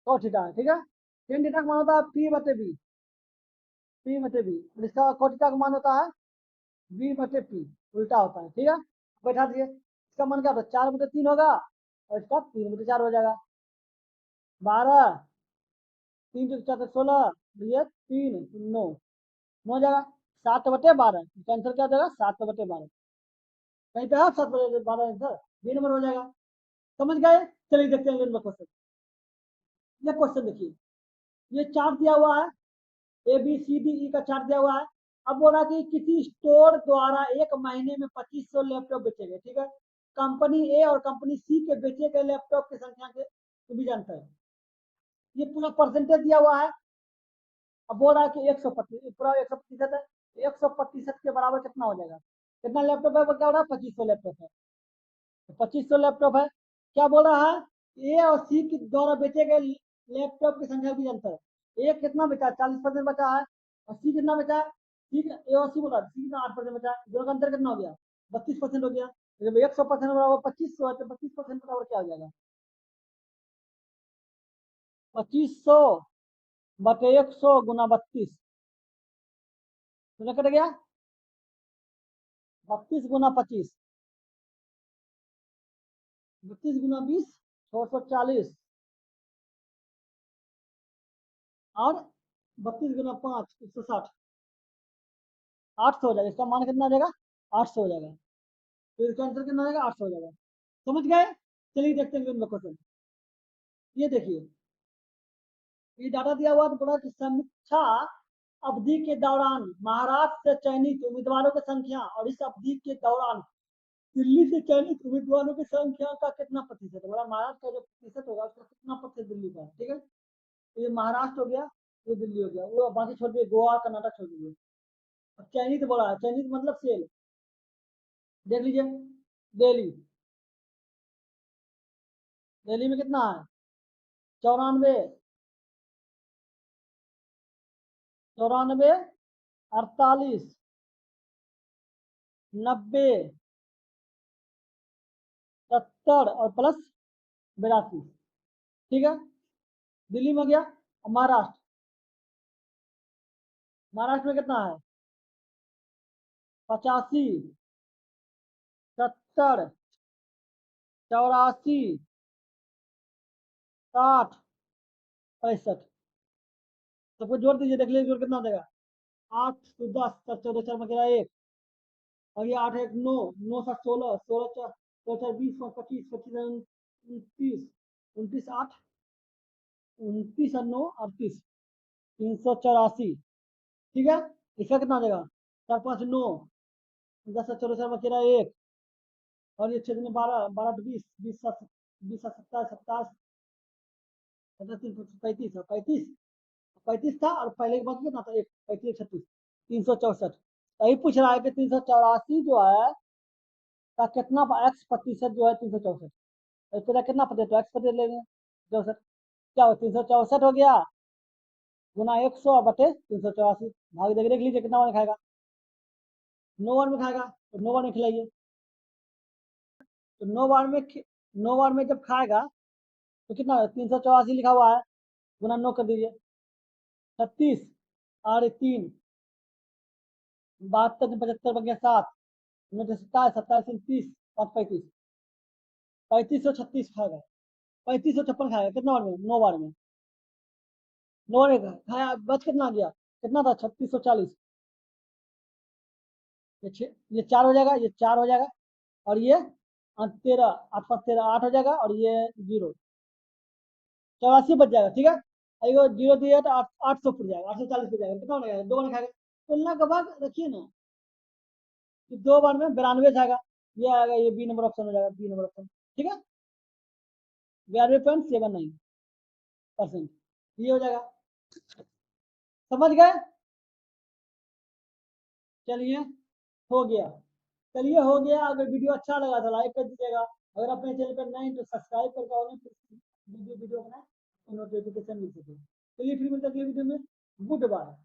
cos theta है, ठीक है। टेन थीटा का मान होता है पी बटे बी, पी बटे बी, और इसका cos थीटा का मान होता है बी बटे पी, उल्टा होता है, ठीक है। बैठा दिए, इसका मान क्या होता है? 4/3 होगा, और इसका 3/4 हो जाएगा। 12, 3 4 16, ये 3 9, 9 हो जाएगा। 7/12, इसका आंसर क्या हो जाएगा? 7/12। कहीं पे है 7/12 आंसर, बी नंबर हो जाएगा। समझ गए? चलिए देखते हैं अगला क्वेश्चन। ये क्वेश्चन देखिए, ये चार्ट दिया हुआ है, A B C D E का चार्ट दिया हुआ है। अब बोला कि किसी स्टोर द्वारा एक महीने में 2500 लैपटॉप बेचे गए, ठीक है। कंपनी ए और कंपनी सी के बेचे गए लैपटॉप की संख्या के तो भी जानता है। ये पूरा परसेंटेज दिया हुआ है। अब बोल रहा है कि 100%, पूरा 100% है, 100% के बराबर कितना हो जाएगा? कितना लैपटॉप है? वो क्या हो रहा है? 2500 लैपटॉप है, 2500 लैपटॉप है। क्या बोल रहा है? ए और सी के द्वारा बेचे गए लैपटॉप की संख्या भी जानता है। ए कितना बेचा? 40% बचा है, और सी कितना बेचा है? ठीक है, ए और सी बोला, सी कितना 8% बचा है, दोनों का अंतर कितना हो गया? 32% हो गया। जब 100% बराबर 2500 है, तो 32% बराबर क्या हो जाएगा? 2500/100 गुना 32, तो कट गया 32 गुना 25, 32 गुना 20, 640, और 32 गुना 5, 160, 800 हो जाएगा। इसका मान कितना हो जाएगा? 800 हो जाएगा। तो इसका आंसर कितना हो जाएगा? 800 हो जाएगा। समझ गए? चलिए देखते हैं क्वेश्चन। ये देखिए, ये डाटा दिया हुआ, तो बोला कि समीक्षा अवधि के दौरान महाराष्ट्र से चयनित उम्मीदवारों की संख्या, और इस अवधि के दौरान दिल्ली से चयनित उम्मीदवारों की संख्या का कितना प्रतिशत है? बोला महाराष्ट्र का जो प्रतिशत होगा उसका कितना प्रतिशत दिल्ली का है, ठीक है। तो ये महाराष्ट्र हो गया, ये दिल्ली हो गया, वो बाकी छोड़ दिए, गोवा कर्नाटक छोड़ दीजिए। अब चयनित बोला है, चयनित मतलब सेल, देख लीजिए। दिल्ली, दिल्ली में कितना है? 94, 94, 48, 90, 70 और प्लस 82, ठीक है। दिल्ली में गया। अब महाराष्ट्र, महाराष्ट्र में कितना है? 85, 70, 84, 60, 65, सबको जोड़ दीजिए, देख लीजिए जोड़ कितना देगा। 8 तो 10, 14 4 में गिरा 1, और ये 8 1 9, 9 7 16, 16 4 4 20, 25 25 29, 29 8, 29 और 9 38, 384, ठीक है। इसका कितना देगा? 4 5 9, 10 14 4 में गिरा 1, और ये 6 12 12 20 20 7 20 7 27 27, 35 35 35 था और पहले के बाद कितना था, एक 35 36 364। यही पूछ रहा है कि 384 जो है का कितना x प्रतिशत जो है 364, तो इसका कितना प्रतिशत, तो x प्रतिशत लेंगे 64, क्या हो 364 हो गया गुना 100 बटे 384, भाग देख देख लीजिए कितना वन खाएगा, 9 बार में खाएगा, तो 9 बार में खिलाइए, तो 9 बार में जब खाएगा तो कितना 384 लिखा हुआ है, गुना 9 कर दीजिए, 36 और 3 72 75 बन गया 7, 27 27 30 5 35 3536 खाएगा, 3556 खाएगा, कितना बार में 9 बार में, 9 बार में खाया, बच कितना गया, कितना था 3640, ये 4 हो जाएगा, ये 4 हो जाएगा, और ये 13 8 5 13 8 हो जाएगा, और ये 0 84 बच जाएगा, ठीक है, अगर 0 दिया तो 800 फुट जाएगा, 840 फुट जाएगा, कितना हो जाएगा, 2 बार खाएगा, तुलना के बाद रखिए ना कि 2 बार में 92 जाएगा, ये आएगा, ये बी नंबर ऑप्शन हो जाएगा, बी नंबर ऑप्शन, ठीक है, 92.79%, ये हो जाएगा, समझ गए, चलिए हो गया, चलिए हो गया, अगर वीडियो अच्छा लगा तो लाइक कर दीजिएगा, अगर अपने चैनल पर नए तो सब्सक्राइब करके और वीडियो बनाए तो नोटिफिकेशन मिल सके, चलिए फिर मिलते हैं अगले वीडियो में, गुड बाय।